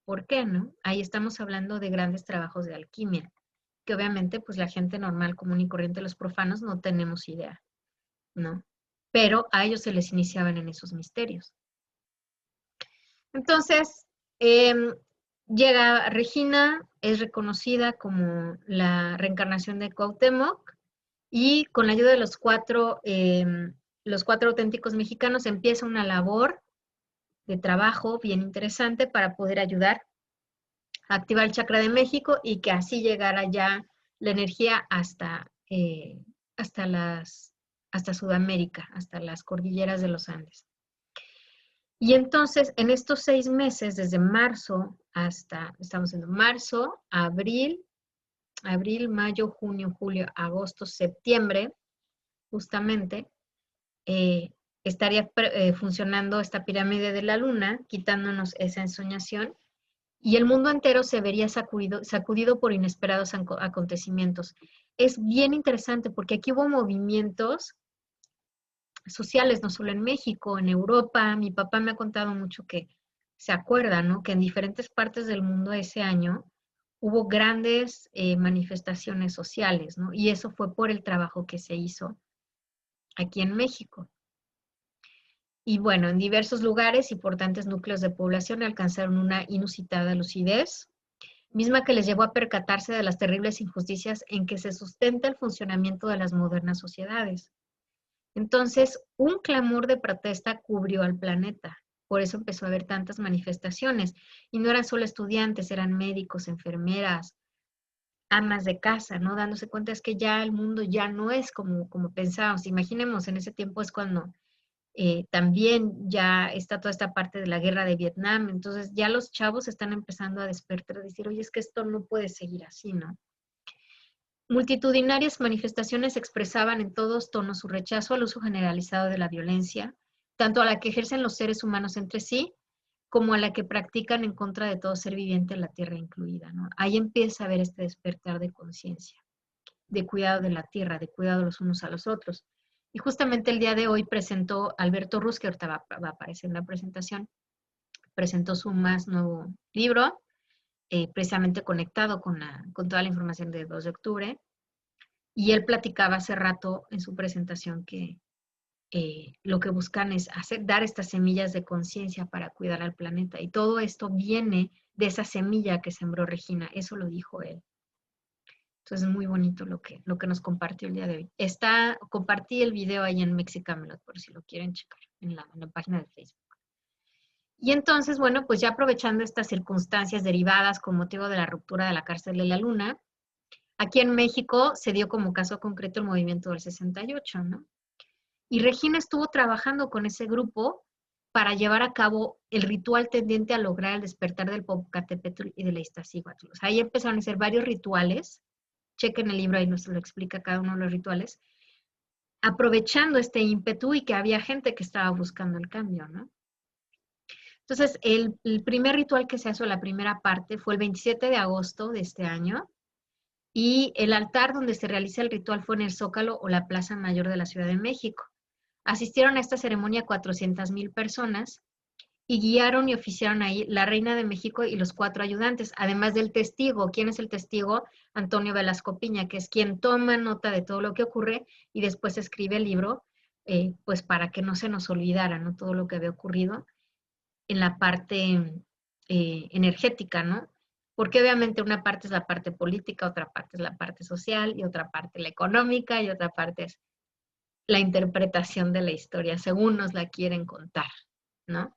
¿Por qué no? Ahí estamos hablando de grandes trabajos de alquimia, que obviamente pues la gente normal, común y corriente, los profanos, no tenemos idea, ¿no? Pero a ellos se les iniciaban en esos misterios. Entonces, llega Regina, es reconocida como la reencarnación de Cuauhtémoc y con la ayuda de los cuatro auténticos mexicanos empieza una labor de trabajo bien interesante para poder ayudar a activar el chakra de México y que así llegara ya la energía hasta Sudamérica, hasta las cordilleras de los Andes. Y entonces, en estos 6 meses, desde marzo estamos en marzo, abril, mayo, junio, julio, agosto, septiembre, justamente, estaría funcionando esta pirámide de la luna, quitándonos esa ensoñación, y el mundo entero se vería sacudido por inesperados acontecimientos. Es bien interesante porque aquí hubo movimientos sociales, no solo en México, en Europa. Mi papá me ha contado mucho que se acuerda, ¿no? Que en diferentes partes del mundo ese año hubo grandes manifestaciones sociales, ¿no? Y eso fue por el trabajo que se hizo aquí en México. Y bueno, en diversos lugares, importantes núcleos de población alcanzaron una inusitada lucidez, misma que les llevó a percatarse de las terribles injusticias en que se sustenta el funcionamiento de las modernas sociedades. Entonces, un clamor de protesta cubrió al planeta. Por eso empezó a haber tantas manifestaciones. Y no eran solo estudiantes, eran médicos, enfermeras, amas de casa, ¿no? Dándose cuenta es que ya el mundo ya no es como pensábamos. Imaginemos, en ese tiempo es cuando también ya está toda esta parte de la guerra de Vietnam. Entonces ya los chavos están empezando a despertar, a decir, oye, es que esto no puede seguir así, ¿no? Multitudinarias manifestaciones expresaban en todos tonos su rechazo al uso generalizado de la violencia, tanto a la que ejercen los seres humanos entre sí, como a la que practican en contra de todo ser viviente, la tierra incluida, ¿no? Ahí empieza a haber este despertar de conciencia, de cuidado de la tierra, de cuidado los unos a los otros. Y justamente el día de hoy presentó Alberto Ruz, que ahorita va a aparecer en la presentación, presentó su más nuevo libro, precisamente conectado con toda la información de 2 de octubre. Y él platicaba hace rato en su presentación que lo que buscan es dar estas semillas de conciencia para cuidar al planeta. Y todo esto viene de esa semilla que sembró Regina. Eso lo dijo él. Entonces es muy bonito lo que nos compartió el día de hoy. Compartí el video ahí en Mexicamelot, por si lo quieren checar, en la página de Facebook. Y entonces, bueno, pues ya aprovechando estas circunstancias derivadas con motivo de la ruptura de la cárcel de la Luna, aquí en México se dio como caso concreto el movimiento del 68, ¿no? Y Regina estuvo trabajando con ese grupo para llevar a cabo el ritual tendiente a lograr el despertar del Popocatépetl y de la Iztaccíhuatl. O sea, ahí empezaron a hacer varios rituales. Chequen el libro, ahí nos lo explica cada uno de los rituales, aprovechando este ímpetu y que había gente que estaba buscando el cambio, ¿no? Entonces, el primer ritual que se hizo, la primera parte, fue el 27 de agosto de este año, y el altar donde se realiza el ritual fue en el Zócalo o la Plaza Mayor de la Ciudad de México. Asistieron a esta ceremonia 400,000 personas y guiaron y oficiaron ahí la Reina de México y los 4 ayudantes, además del testigo. ¿Quién es el testigo? Antonio Velasco Piña, que es quien toma nota de todo lo que ocurre y después escribe el libro, pues para que no se nos olvidara, ¿no? Todo lo que había ocurrido en la parte energética, ¿no? Porque obviamente una parte es la parte política, otra parte es la parte social y otra parte la económica y otra parte es la interpretación de la historia, según nos la quieren contar, ¿no?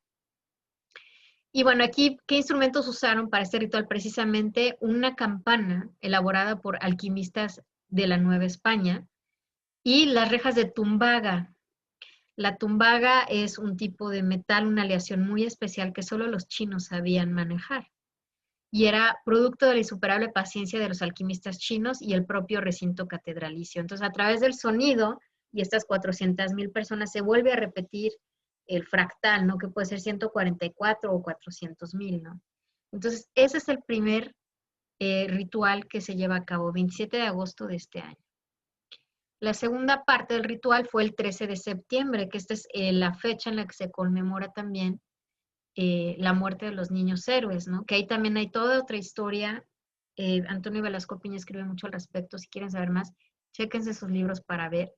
Y bueno, aquí, ¿qué instrumentos usaron para este ritual? Precisamente una campana elaborada por alquimistas de la Nueva España y las rejas de tumbaga. La tumbaga es un tipo de metal, una aleación muy especial que solo los chinos sabían manejar. Y era producto de la insuperable paciencia de los alquimistas chinos y el propio recinto catedralicio. Entonces, a través del sonido y estas 400,000 personas se vuelve a repetir el fractal, ¿no? Que puede ser 144 o 400,000, ¿no? Entonces, ese es el primer ritual que se lleva a cabo, 27 de agosto de este año. La segunda parte del ritual fue el 13 de septiembre, que esta es la fecha en la que se conmemora también la muerte de los niños héroes, ¿no? Que ahí también hay toda otra historia. Antonio Velasco Piña escribe mucho al respecto. Si quieren saber más, chéquense sus libros para ver.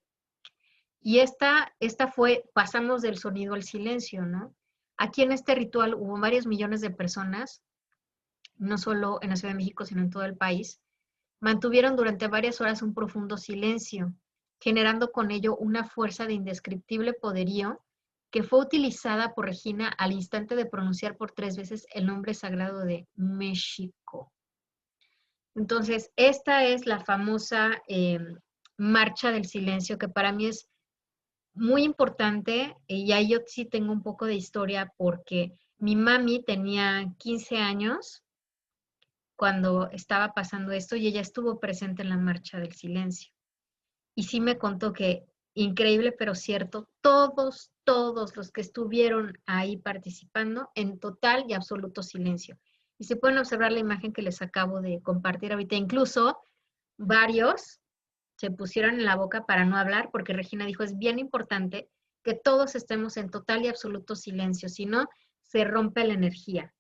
Y esta fue, pasamos del sonido al silencio, ¿no? Aquí en este ritual hubo varios millones de personas, no solo en la Ciudad de México, sino en todo el país, mantuvieron durante varias horas un profundo silencio, generando con ello una fuerza de indescriptible poderío que fue utilizada por Regina al instante de pronunciar por 3 veces el nombre sagrado de México. Entonces, esta es la famosa marcha del silencio, que para mí es muy importante, y ahí yo sí tengo un poco de historia porque mi mami tenía 15 años cuando estaba pasando esto y ella estuvo presente en la marcha del silencio. Y sí me contó que, increíble pero cierto, todos los que estuvieron ahí participando en total y absoluto silencio. Y se pueden observar la imagen que les acabo de compartir ahorita. Incluso varios se pusieron en la boca para no hablar, porque Regina dijo, es bien importante que todos estemos en total y absoluto silencio, si no, se rompe la energía.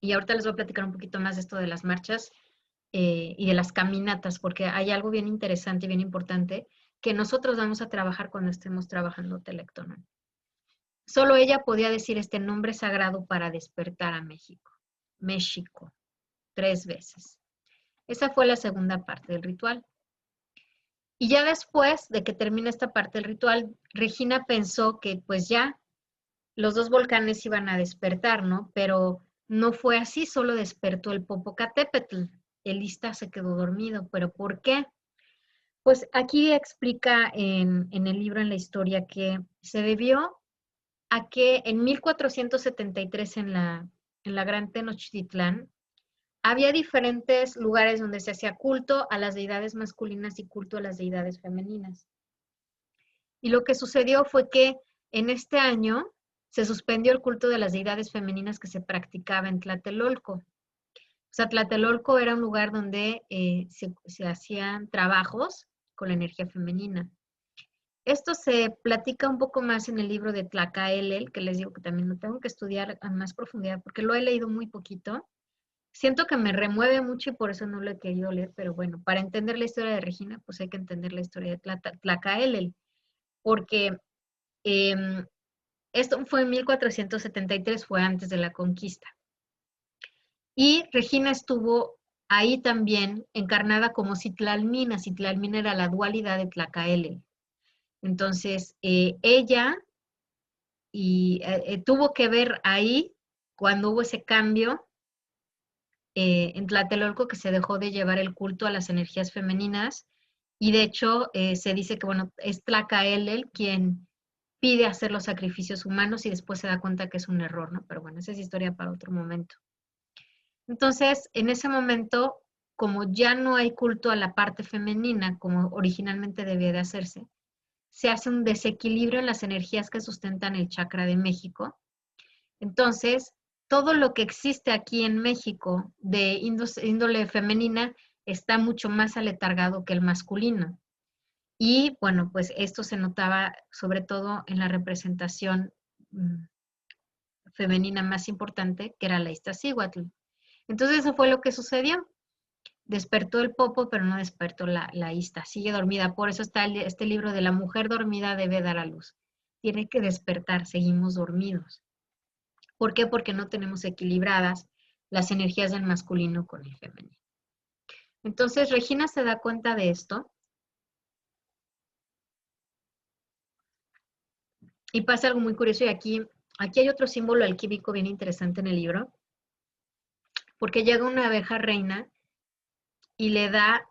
Y ahorita les voy a platicar un poquito más de esto de las marchas y de las caminatas, porque hay algo bien interesante y bien importante que nosotros vamos a trabajar cuando estemos trabajando Telectonón. Solo ella podía decir este nombre sagrado para despertar a México. México, 3 veces. Esa fue la segunda parte del ritual. Y ya después de que termina esta parte del ritual, Regina pensó que pues ya los 2 volcanes iban a despertar, ¿no? Pero no fue así, solo despertó el Popocatépetl. El Ixta se quedó dormido. ¿Pero por qué? Pues aquí explica en el libro, en la historia, que se debió a que en 1473 en la Gran Tenochtitlán había diferentes lugares donde se hacía culto a las deidades masculinas y culto a las deidades femeninas. Y lo que sucedió fue que en este año se suspendió el culto de las deidades femeninas que se practicaba en Tlatelolco. O sea, Tlatelolco era un lugar donde se hacían trabajos con la energía femenina. Esto se platica un poco más en el libro de Tlacaelel, que les digo que también lo tengo que estudiar a más profundidad porque lo he leído muy poquito. Siento que me remueve mucho y por eso no lo he querido leer, pero bueno, para entender la historia de Regina, pues hay que entender la historia de Tlacaelel, porque em, esto fue en 1473, fue antes de la conquista. Y Regina estuvo ahí también encarnada como Citlalmina. Citlalmina era la dualidad de Tlacaelel. Entonces, ella tuvo que ver ahí cuando hubo ese cambio en Tlatelolco, que se dejó de llevar el culto a las energías femeninas, y de hecho se dice que, bueno, es Tlacaelel quien pide hacer los sacrificios humanos y después se da cuenta que es un error, ¿no? Pero bueno, esa es historia para otro momento. Entonces, en ese momento, como ya no hay culto a la parte femenina como originalmente debía de hacerse, se hace un desequilibrio en las energías que sustentan el chakra de México. Entonces, todo lo que existe aquí en México de índole femenina está mucho más aletargado que el masculino. Y bueno, pues esto se notaba sobre todo en la representación femenina más importante, que era la Iztaccíhuatl. Entonces, eso fue lo que sucedió. Despertó el popo, pero no despertó la ista, sigue dormida. Por eso está este libro de la mujer dormida debe dar a luz. Tiene que despertar, seguimos dormidos. ¿Por qué? Porque no tenemos equilibradas las energías del masculino con el femenino. Entonces Regina se da cuenta de esto y pasa algo muy curioso y aquí hay otro símbolo alquímico bien interesante en el libro, porque llega una abeja reina y le da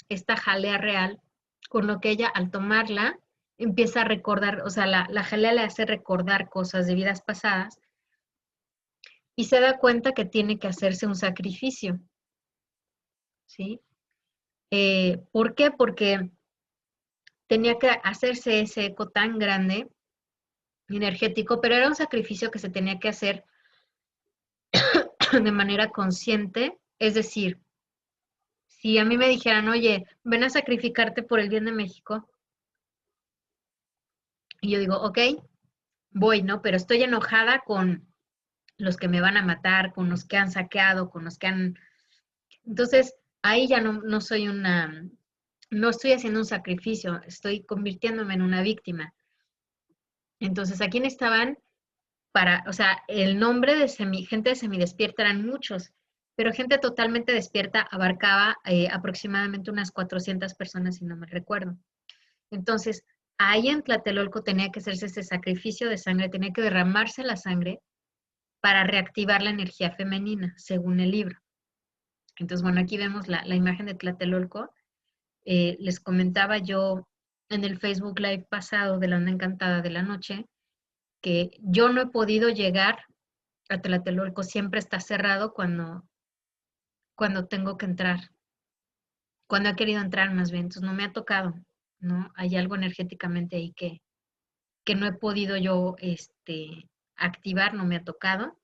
esta jalea real, con lo que ella al tomarla empieza a recordar, o sea, la jalea le hace recordar cosas de vidas pasadas y se da cuenta que tiene que hacerse un sacrificio, ¿sí? ¿Por qué? Porque tenía que hacerse ese eco tan grande, energético, pero era un sacrificio que se tenía que hacer de manera consciente, es decir, si a mí me dijeran, oye, ven a sacrificarte por el bien de México, y yo digo, ok, voy, ¿no? Pero estoy enojada con los que me van a matar, con los que han saqueado, con los que han... Entonces, ahí ya no soy no estoy haciendo un sacrificio, estoy convirtiéndome en una víctima. Entonces, ¿a quién estaban? O sea, el nombre de gente de semidespierta eran muchos, pero gente totalmente despierta abarcaba aproximadamente unas 400 personas, si no me recuerdo. Entonces, ahí en Tlatelolco tenía que hacerse ese sacrificio de sangre, tenía que derramarse la sangre para reactivar la energía femenina, según el libro. Entonces, bueno, aquí vemos la imagen de Tlatelolco. Les comentaba yo en el Facebook Live pasado de la Onda Encantada de la Noche que yo no he podido llegar a Tlatelolco, siempre está cerrado cuando tengo que entrar, cuando he querido entrar más bien, entonces no me ha tocado, ¿no? Hay algo energéticamente ahí que no he podido yo activar, no me ha tocado.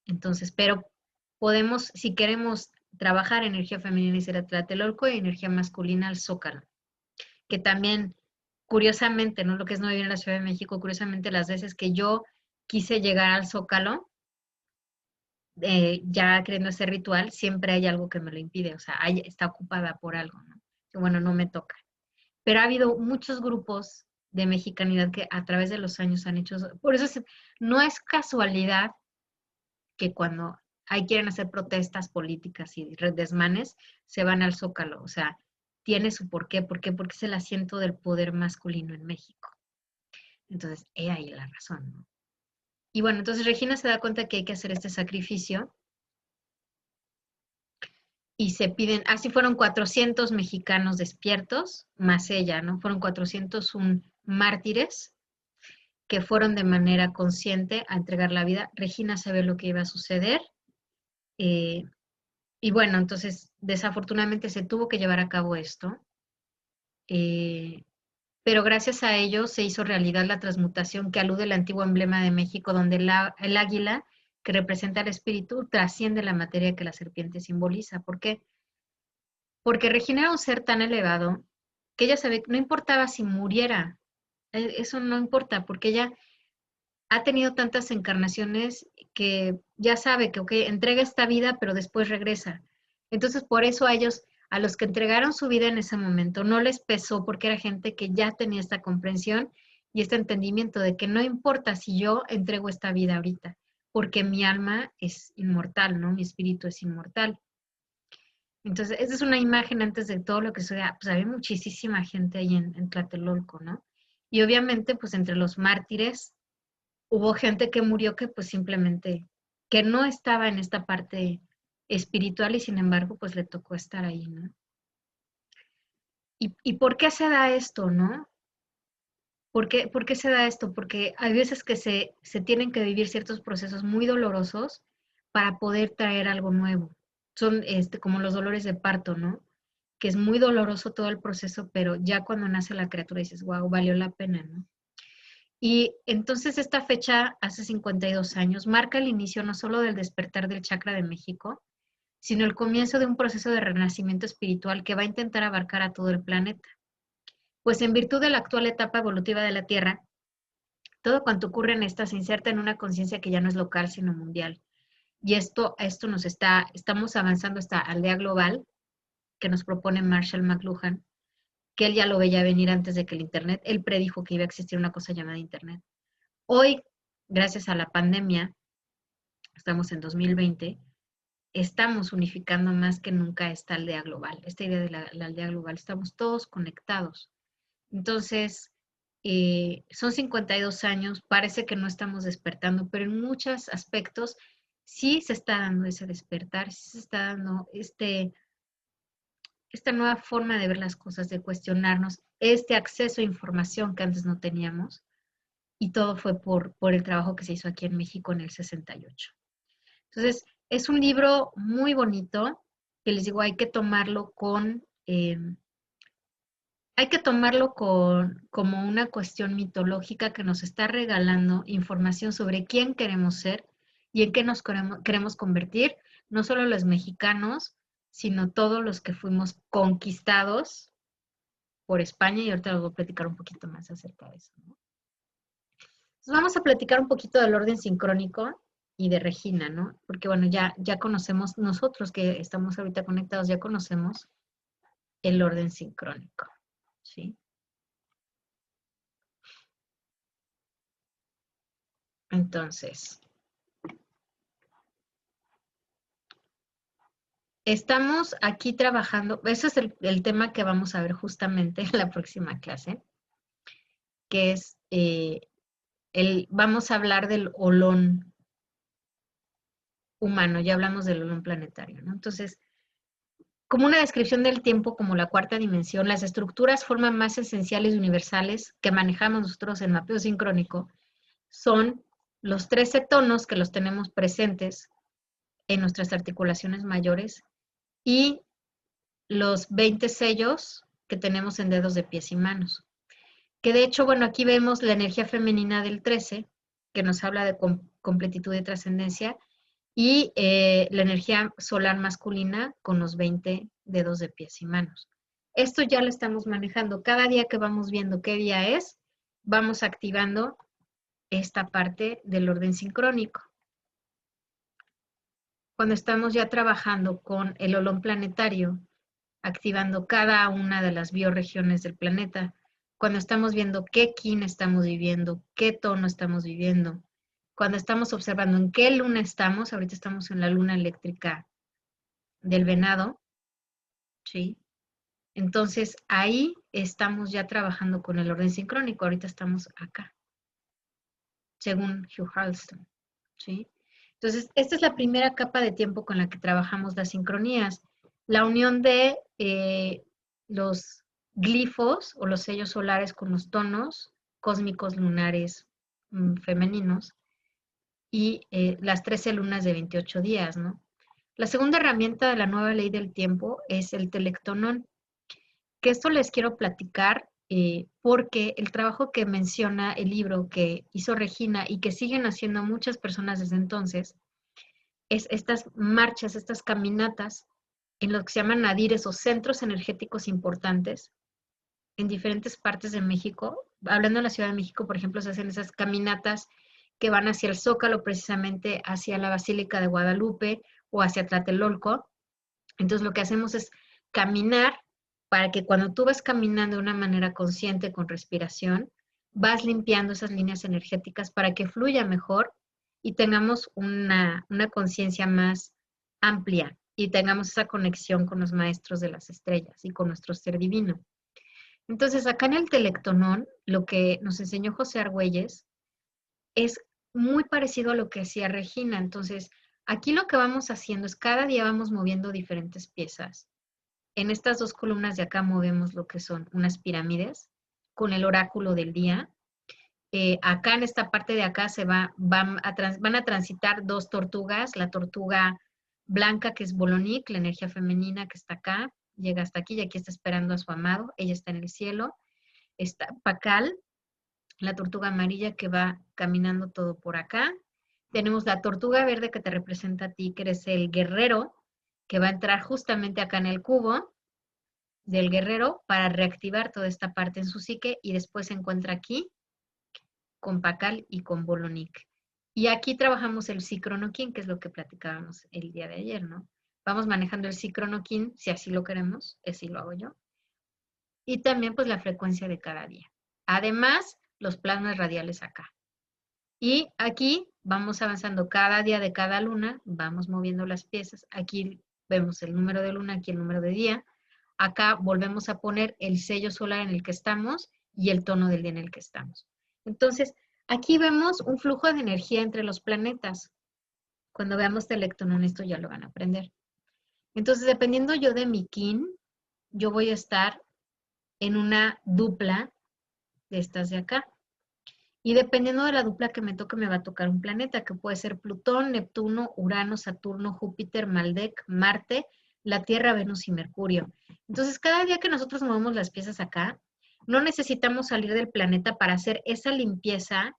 Entonces, pero podemos, si queremos trabajar energía femenina y ser a Tlatelolco y energía masculina al Zócalo, que también, curiosamente, ¿no? Lo que es no vivir en la Ciudad de México, curiosamente las veces que yo quise llegar al Zócalo, ya queriendo hacer ritual, siempre hay algo que me lo impide, o sea, está ocupada por algo, ¿no? Que bueno, no me toca. Pero ha habido muchos grupos de mexicanidad que a través de los años han hecho, por eso no es casualidad que cuando quieren hacer protestas políticas y desmanes, se van al Zócalo, o sea, tiene su porqué. ¿Por qué? Porque es el asiento del poder masculino en México. Entonces, he ahí la razón, ¿no? Y bueno, entonces Regina se da cuenta que hay que hacer este sacrificio y se piden, así fueron 400 mexicanos despiertos, más ella, ¿no? Fueron 401 mártires que fueron de manera consciente a entregar la vida. Regina sabe lo que iba a suceder. Eh, y bueno, entonces desafortunadamente se tuvo que llevar a cabo esto. Eh, pero gracias a ello se hizo realidad la transmutación que alude al antiguo emblema de México, donde el águila, que representa el espíritu, trasciende la materia que la serpiente simboliza. ¿Por qué? Porque Regina era un ser tan elevado que ella sabe que no importaba si muriera, eso no importa, porque ella ha tenido tantas encarnaciones que ya sabe que, ok, entrega esta vida, pero después regresa. Entonces, por eso a ellos, a los que entregaron su vida en ese momento, no les pesó porque era gente que ya tenía esta comprensión y este entendimiento de que no importa si yo entrego esta vida ahorita, porque mi alma es inmortal, ¿no? Mi espíritu es inmortal. Entonces, esa es una imagen antes de todo lo que sea, pues había muchísima gente ahí en Tlatelolco, ¿no? Y obviamente, pues entre los mártires, hubo gente que murió que pues simplemente, que no estaba en esta parte espiritual y sin embargo, pues le tocó estar ahí, ¿no? ¿Y por qué se da esto, no? ¿Por qué se da esto? Porque hay veces que se tienen que vivir ciertos procesos muy dolorosos para poder traer algo nuevo. Son como los dolores de parto, ¿no? Que es muy doloroso todo el proceso, pero ya cuando nace la criatura dices, wow, valió la pena, ¿no? Y entonces esta fecha, hace 52 años, marca el inicio no solo del despertar del chakra de México, sino el comienzo de un proceso de renacimiento espiritual que va a intentar abarcar a todo el planeta. Pues en virtud de la actual etapa evolutiva de la Tierra, todo cuanto ocurre en esta se inserta en una conciencia que ya no es local, sino mundial. Y esto estamos avanzando esta aldea global que nos propone Marshall McLuhan, que él ya lo veía venir antes de que el Internet, él predijo que iba a existir una cosa llamada Internet. Hoy, gracias a la pandemia, estamos en 2020, estamos unificando más que nunca esta aldea global, esta idea de la aldea global, estamos todos conectados. Entonces, son 52 años, parece que no estamos despertando, pero en muchos aspectos sí se está dando ese despertar, sí se está dando esta nueva forma de ver las cosas, de cuestionarnos, este acceso a información que antes no teníamos, y todo fue por el trabajo que se hizo aquí en México en el 68. Entonces, es un libro muy bonito, que les digo, hay que tomarlo como una cuestión mitológica que nos está regalando información sobre quién queremos ser y en qué nos queremos convertir, no solo los mexicanos, sino todos los que fuimos conquistados por España, y ahorita les voy a platicar un poquito más acerca de eso, ¿no? Entonces vamos a platicar un poquito del orden sincrónico y de Regina, ¿no? Porque bueno, ya conocemos, nosotros que estamos ahorita conectados, ya conocemos el orden sincrónico, ¿sí? Entonces, estamos aquí trabajando, ese es el tema que vamos a ver justamente en la próxima clase, que es, vamos a hablar del olón humano, ya hablamos del olón planetario, ¿no? Entonces, como una descripción del tiempo como la cuarta dimensión, las estructuras, formas más esenciales y universales que manejamos nosotros en mapeo sincrónico son los 13 tonos que los tenemos presentes en nuestras articulaciones mayores y los 20 sellos que tenemos en dedos de pies y manos. Que de hecho, bueno, aquí vemos la energía femenina del 13, que nos habla de completitud y trascendencia, y la energía solar masculina con los 20 dedos de pies y manos. Esto ya lo estamos manejando. Cada día que vamos viendo qué día es, vamos activando esta parte del orden sincrónico. Cuando estamos ya trabajando con el olón planetario, activando cada una de las bioregiones del planeta, cuando estamos viendo qué kin estamos viviendo, qué tono estamos viviendo, cuando estamos observando en qué luna estamos, ahorita estamos en la luna eléctrica del venado, ¿sí? Entonces ahí estamos ya trabajando con el orden sincrónico, ahorita estamos acá, según Hugh Halston, ¿sí? Entonces, esta es la primera capa de tiempo con la que trabajamos las sincronías. La unión de los glifos o los sellos solares con los tonos cósmicos lunares femeninos y las 13 lunas de 28 días, ¿no? La segunda herramienta de la nueva ley del tiempo es el telectonón, que esto les quiero platicar porque el trabajo que menciona el libro que hizo Regina y que siguen haciendo muchas personas desde entonces, es estas marchas, estas caminatas en lo que se llaman nadires o centros energéticos importantes, en diferentes partes de México. Hablando de la Ciudad de México, por ejemplo, se hacen esas caminatas que van hacia el Zócalo, precisamente hacia la Basílica de Guadalupe o hacia Tlatelolco. Entonces lo que hacemos es caminar para que cuando tú vas caminando de una manera consciente con respiración, vas limpiando esas líneas energéticas para que fluya mejor y tengamos una conciencia más amplia y tengamos esa conexión con los maestros de las estrellas y con nuestro ser divino. Entonces, acá en el Telectonón, lo que nos enseñó José Argüelles es muy parecido a lo que hacía Regina. Entonces, aquí lo que vamos haciendo es cada día vamos moviendo diferentes piezas. En estas dos columnas de acá movemos lo que son unas pirámides con el oráculo del día. Acá en esta parte de acá van a transitar dos tortugas, la tortuga blanca que es Bolonic, la energía femenina que está acá, llega hasta aquí y aquí está esperando a su amado, ella está en el cielo. Está Pacal, la tortuga amarilla que va caminando todo por acá. Tenemos la tortuga verde que te representa a ti, que eres el guerrero, que va a entrar justamente acá en el cubo del guerrero para reactivar toda esta parte en su psique y después se encuentra aquí con Pacal y con Bolonic. Y aquí trabajamos el Sincronoquín, que es lo que platicábamos el día de ayer, ¿no? Vamos manejando el Sincronoquín, si así lo queremos, así lo hago yo. Y también pues la frecuencia de cada día. Además, los plasmas radiales acá. Y aquí vamos avanzando cada día de cada luna, vamos moviendo las piezas. Aquí vemos el número de luna, aquí el número de día. Acá volvemos a poner el sello solar en el que estamos y el tono del día en el que estamos. Entonces, aquí vemos un flujo de energía entre los planetas. Cuando veamos Telectonón, esto ya lo van a aprender. Entonces, dependiendo yo de mi kin, yo voy a estar en una dupla de estas de acá. Y dependiendo de la dupla que me toque, me va a tocar un planeta, que puede ser Plutón, Neptuno, Urano, Saturno, Júpiter, Maldek, Marte, la Tierra, Venus y Mercurio. Entonces, cada día que nosotros movemos las piezas acá, no necesitamos salir del planeta para hacer esa limpieza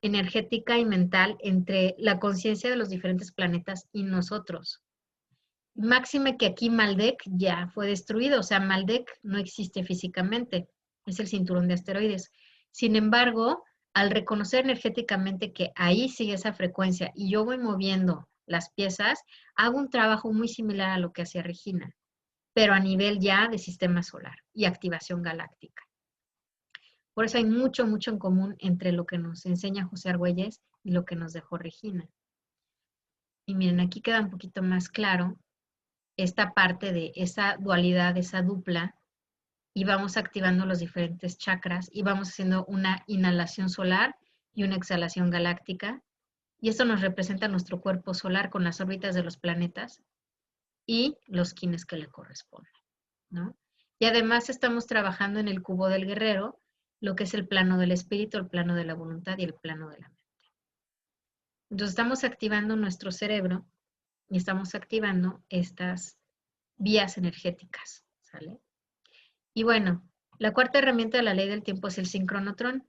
energética y mental entre la conciencia de los diferentes planetas y nosotros. Máxime que aquí Maldek ya fue destruido, o sea, Maldek no existe físicamente, es el cinturón de asteroides. Sin embargo, al reconocer energéticamente que ahí sigue esa frecuencia y yo voy moviendo las piezas, hago un trabajo muy similar a lo que hacía Regina, pero a nivel ya de sistema solar y activación galáctica. Por eso hay mucho, mucho en común entre lo que nos enseña José Argüelles y lo que nos dejó Regina. Y miren, aquí queda un poquito más claro esta parte de esa dualidad, esa dupla, y vamos activando los diferentes chakras y vamos haciendo una inhalación solar y una exhalación galáctica. Y esto nos representa nuestro cuerpo solar con las órbitas de los planetas y los kines que le corresponden, ¿no? Y además estamos trabajando en el cubo del guerrero, lo que es el plano del espíritu, el plano de la voluntad y el plano de la mente. Entonces estamos activando nuestro cerebro y estamos activando estas vías energéticas, ¿sale? Y bueno, la cuarta herramienta de la ley del tiempo es el sincronotrón,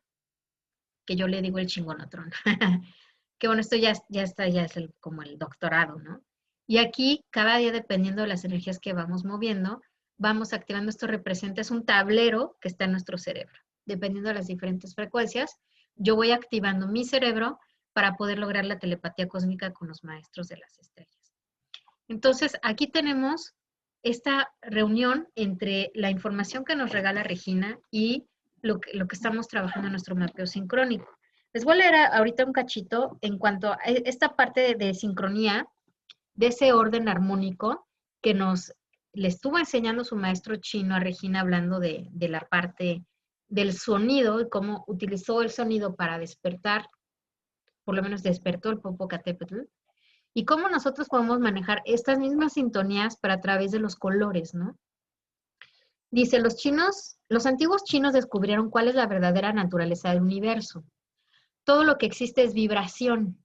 que yo le digo el chingonotrón. Que bueno, esto ya es como el doctorado, ¿no? Y aquí, cada día, dependiendo de las energías que vamos moviendo, vamos activando. Esto representa, es un tablero que está en nuestro cerebro. Dependiendo de las diferentes frecuencias, yo voy activando mi cerebro para poder lograr la telepatía cósmica con los maestros de las estrellas. Entonces, aquí tenemos esta reunión entre la información que nos regala Regina y lo que estamos trabajando en nuestro mapeo sincrónico. Les voy a leer ahorita un cachito en cuanto a esta parte de sincronía, de ese orden armónico que le estuvo enseñando su maestro chino a Regina, hablando de la parte del sonido y cómo utilizó el sonido para despertar, por lo menos despertó el Popocatépetl, y cómo nosotros podemos manejar estas mismas sintonías pero a través de los colores, ¿no? Dice, los antiguos chinos descubrieron cuál es la verdadera naturaleza del universo. Todo lo que existe es vibración.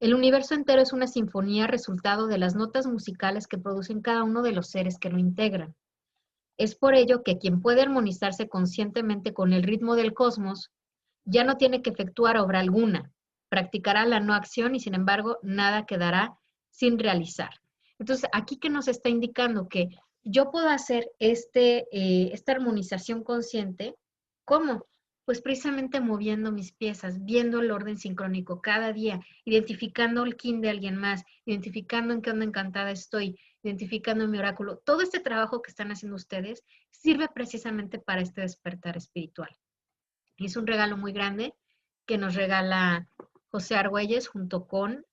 El universo entero es una sinfonía resultado de las notas musicales que producen cada uno de los seres que lo integran. Es por ello que quien puede armonizarse conscientemente con el ritmo del cosmos ya no tiene que efectuar obra alguna. Practicará la no acción y sin embargo nada quedará sin realizar. Entonces, aquí que nos está indicando que yo puedo hacer esta armonización consciente. ¿Cómo? Pues precisamente moviendo mis piezas, viendo el orden sincrónico cada día, identificando el kin de alguien más, identificando en qué onda encantada estoy, identificando mi oráculo. Todo este trabajo que están haciendo ustedes sirve precisamente para este despertar espiritual. Y es un regalo muy grande que nos regala José Argüelles junto con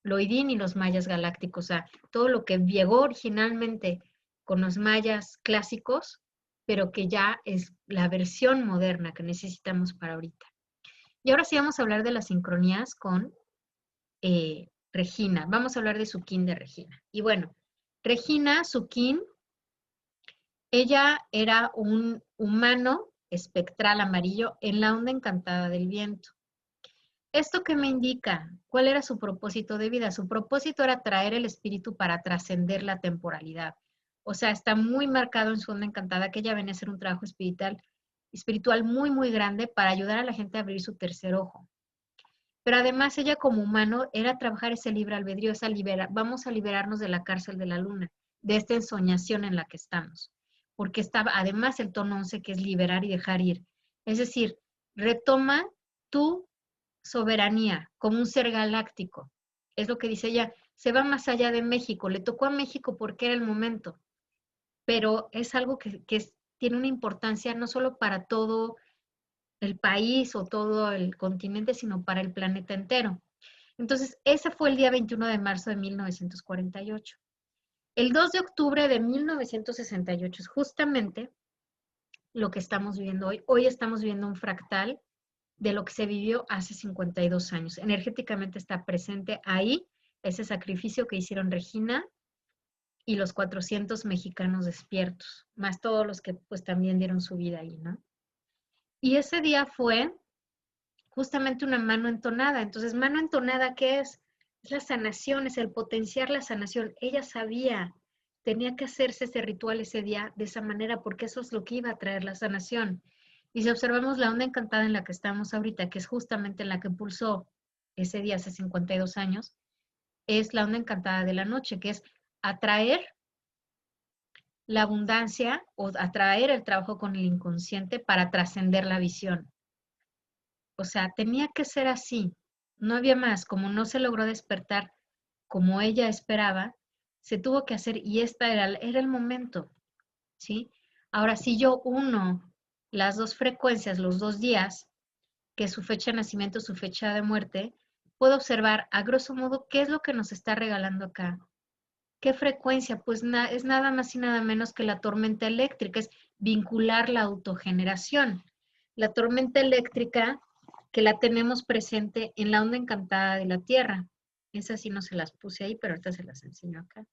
Loidín y los mayas galácticos. O sea, todo lo que llegó originalmente con los mayas clásicos, pero que ya es la versión moderna que necesitamos para ahorita. Y ahora sí vamos a hablar de las sincronías con Regina. Vamos a hablar de su kin de Regina. Y bueno, Regina, su kin, ella era un humano espectral amarillo en la onda encantada del viento. ¿Esto qué me indica? ¿Cuál era su propósito de vida? Su propósito era traer el espíritu para trascender la temporalidad. O sea, está muy marcado en su onda encantada que ella venía a hacer un trabajo espiritual muy, muy grande para ayudar a la gente a abrir su tercer ojo. Pero además ella como humano era trabajar ese libre albedrío, vamos a liberarnos de la cárcel de la luna, de esta ensoñación en la que estamos. Porque estaba además el tono 11 que es liberar y dejar ir. Es decir, retoma tu soberanía como un ser galáctico. Es lo que dice ella, se va más allá de México, le tocó a México porque era el momento, pero es algo tiene una importancia no solo para todo el país o todo el continente, sino para el planeta entero. Entonces, ese fue el día 21 de marzo de 1948. El 2 de octubre de 1968 es justamente lo que estamos viviendo hoy. Hoy estamos viviendo un fractal de lo que se vivió hace 52 años. Energéticamente está presente ahí ese sacrificio que hicieron Regina y los 400 mexicanos despiertos, más todos los que pues también dieron su vida ahí, ¿no? Y ese día fue justamente una mano entonada. Entonces, mano entonada, ¿qué es? Es la sanación, es el potenciar la sanación. Ella sabía, tenía que hacerse ese ritual ese día de esa manera, porque eso es lo que iba a traer la sanación. Y si observamos la onda encantada en la que estamos ahorita, que es justamente en la que pulsó ese día hace 52 años, es la onda encantada de la noche, que es atraer la abundancia o atraer el trabajo con el inconsciente para trascender la visión. O sea, tenía que ser así. No había más. Como no se logró despertar como ella esperaba, se tuvo que hacer y era el momento, ¿sí? Ahora, si yo uno las dos frecuencias, los 2 días, que es su fecha de nacimiento, su fecha de muerte, puedo observar a grosso modo qué es lo que nos está regalando acá. ¿Qué frecuencia? Pues es nada más y nada menos que la tormenta eléctrica, es vincular la autogeneración. La tormenta eléctrica que la tenemos presente en la onda encantada de la Tierra. Esas sí no se las puse ahí, pero ahorita se las enseño acá.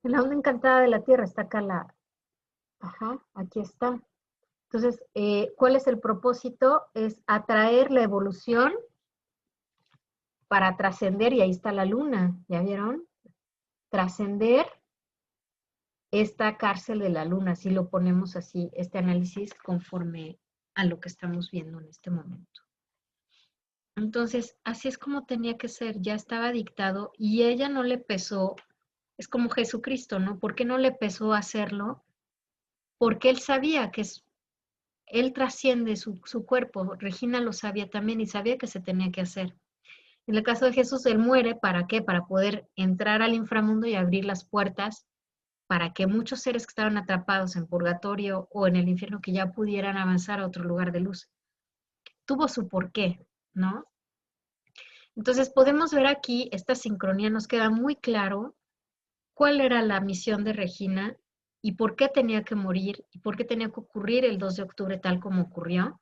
En la onda encantada de la Tierra está acá aquí está. Entonces, ¿cuál es el propósito? Es atraer la evolución para trascender, y ahí está la luna, ¿ya vieron? Trascender esta cárcel de la luna, si lo ponemos así, este análisis conforme a lo que estamos viendo en este momento. Entonces, así es como tenía que ser, ya estaba dictado y ella no le pesó, es como Jesucristo, ¿no? ¿Por qué no le pesó hacerlo? Porque él sabía él trasciende su cuerpo, Regina lo sabía también y sabía que se tenía que hacer. En el caso de Jesús, él muere, ¿para qué? Para poder entrar al inframundo y abrir las puertas para que muchos seres que estaban atrapados en purgatorio o en el infierno que ya pudieran avanzar a otro lugar de luz. Tuvo su porqué, ¿no? Entonces podemos ver aquí, esta sincronía nos queda muy claro cuál era la misión de Regina y por qué tenía que morir y por qué tenía que ocurrir el 2 de octubre tal como ocurrió.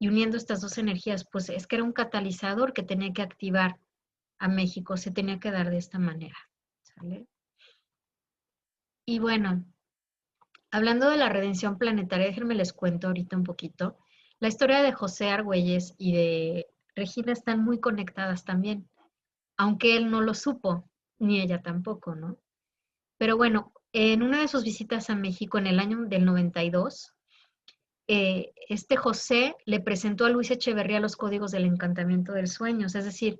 Y uniendo estas dos energías, pues es que era un catalizador que tenía que activar a México, se tenía que dar de esta manera. ¿Sale? Y bueno, hablando de la redención planetaria, déjenme les cuento ahorita un poquito. La historia de José Argüelles y de Regina están muy conectadas también, aunque él no lo supo, ni ella tampoco, ¿no? Pero bueno, en una de sus visitas a México en el año del 92, este José le presentó a Luis Echeverría los códigos del encantamiento del sueño. Es decir,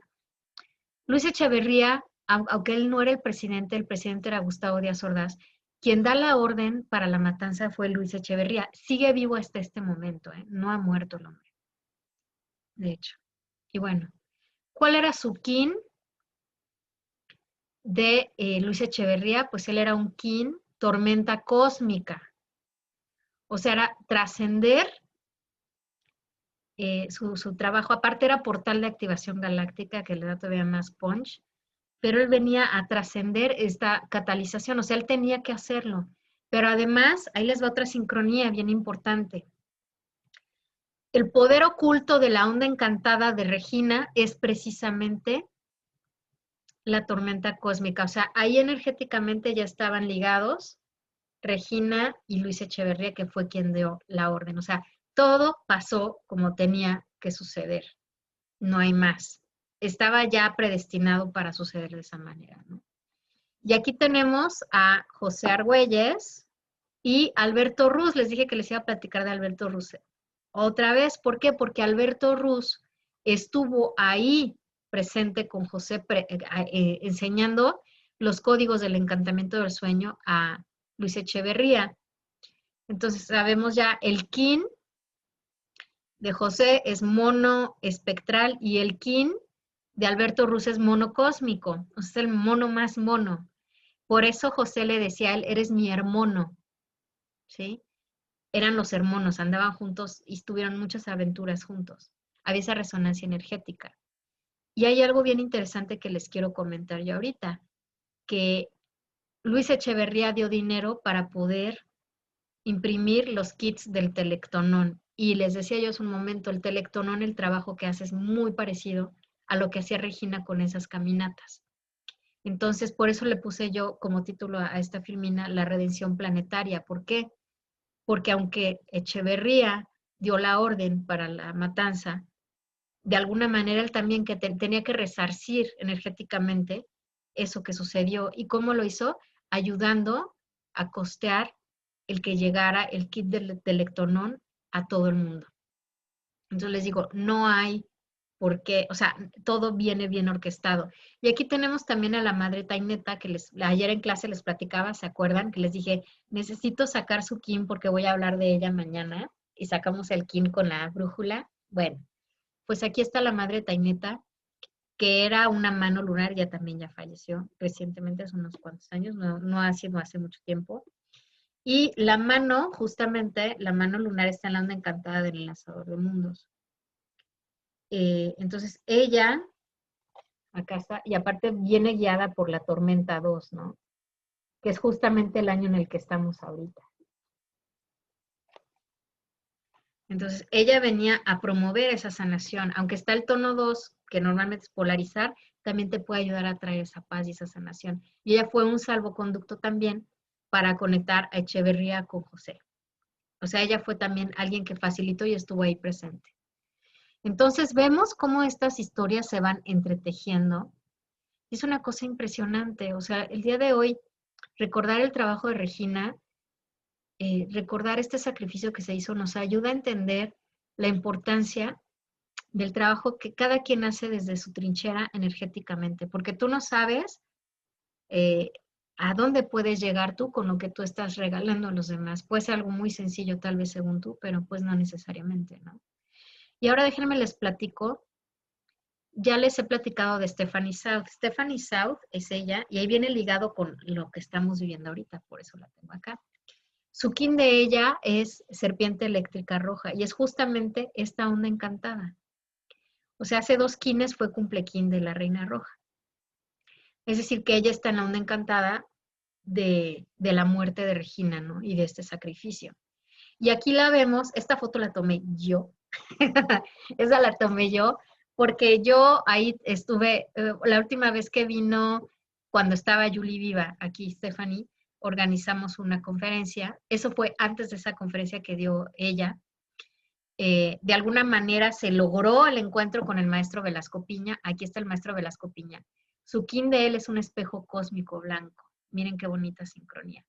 Luis Echeverría aunque él no era el presidente era Gustavo Díaz Ordaz, quien da la orden para la matanza fue Luis Echeverría. Sigue vivo hasta este momento, ¿eh? No ha muerto el hombre, de hecho. Y bueno, ¿cuál era su kin de Luis Echeverría? Pues él era un kin tormenta cósmica. O sea, era trascender su trabajo. Aparte era portal de activación galáctica, que le da todavía más punch, pero él venía a trascender esta catalización, o sea, él tenía que hacerlo. Pero además, ahí les va otra sincronía bien importante. El poder oculto de la onda encantada de Regina es precisamente la tormenta cósmica. O sea, ahí energéticamente ya estaban ligados Regina y Luis Echeverría, que fue quien dio la orden. O sea, todo pasó como tenía que suceder. No hay más. Estaba ya predestinado para suceder de esa manera, ¿no? Y aquí tenemos a José Argüelles y Alberto Ruz. Les dije que les iba a platicar de Alberto Ruz. Otra vez, ¿por qué? Porque Alberto Ruz estuvo ahí presente con José, enseñando los códigos del encantamiento del sueño a Luis Echeverría. Entonces sabemos ya el kin de José es mono espectral y el kin de Alberto Ruz es mono cósmico, o sea, es el mono más mono. Por eso José le decía a él, eres mi hermano, ¿sí? Eran los hermanos, andaban juntos y tuvieron muchas aventuras juntos. Había esa resonancia energética. Y hay algo bien interesante que les quiero comentar yo ahorita, que Luis Echeverría dio dinero para poder imprimir los kits del telectonón. Y les decía yo hace un momento, el telectonón, el trabajo que hace es muy parecido a lo que hacía Regina con esas caminatas. Entonces, por eso le puse yo como título a esta filmina La Redención Planetaria. ¿Por qué? Porque aunque Echeverría dio la orden para la matanza, de alguna manera él también que tenía que resarcir energéticamente eso que sucedió. ¿Y cómo lo hizo? Ayudando a costear el que llegara el kit del telectonón a todo el mundo. Entonces les digo, no hay por qué, o sea, todo viene bien orquestado. Y aquí tenemos también a la madre Taineta, que ayer en clase les platicaba, ¿se acuerdan? Que les dije, necesito sacar su kin porque voy a hablar de ella mañana. Y sacamos el kin con la brújula. Bueno, pues aquí está la madre Taineta, que era una mano lunar, ya también ya falleció recientemente, hace unos cuantos años, no ha sido hace mucho tiempo. Y la mano, justamente, la mano lunar está en la onda encantada del enlazador de mundos. Entonces, ella, acá está, y aparte viene guiada por la tormenta 2, ¿no? Que es justamente el año en el que estamos ahorita. Entonces, ella venía a promover esa sanación. Aunque está el tono 2, que normalmente es polarizar, también te puede ayudar a traer esa paz y esa sanación. Y ella fue un salvoconducto también para conectar a Echeverría con José. O sea, ella fue también alguien que facilitó y estuvo ahí presente. Entonces vemos cómo estas historias se van entretejiendo. Es una cosa impresionante. O sea, el día de hoy, recordar el trabajo de Regina, recordar este sacrificio que se hizo, nos ayuda a entender la importancia del trabajo que cada quien hace desde su trinchera energéticamente, porque tú no sabes a dónde puedes llegar tú con lo que tú estás regalando a los demás. Puede ser algo muy sencillo tal vez según tú, pero pues no necesariamente, ¿no? Y ahora déjenme les platico, ya les he platicado de Stephanie South. Stephanie South es ella, y ahí viene ligado con lo que estamos viviendo ahorita, por eso la tengo acá. Su kin de ella es serpiente eléctrica roja, y es justamente esta onda encantada. O sea, hace 2 kines fue cumplequín de la reina roja. Es decir, que ella está en la onda encantada de la muerte de Regina, ¿no? Y de este sacrificio. Y aquí la vemos, esta foto la tomé yo, esa la tomé yo, porque yo ahí estuve, la última vez que vino, cuando estaba Julie viva, aquí Stephanie, organizamos una conferencia, eso fue antes de esa conferencia que dio ella, de alguna manera se logró el encuentro con el maestro Velasco Piña, aquí está el maestro Velasco Piña, su kin de él es un espejo cósmico blanco, miren qué bonita sincronía.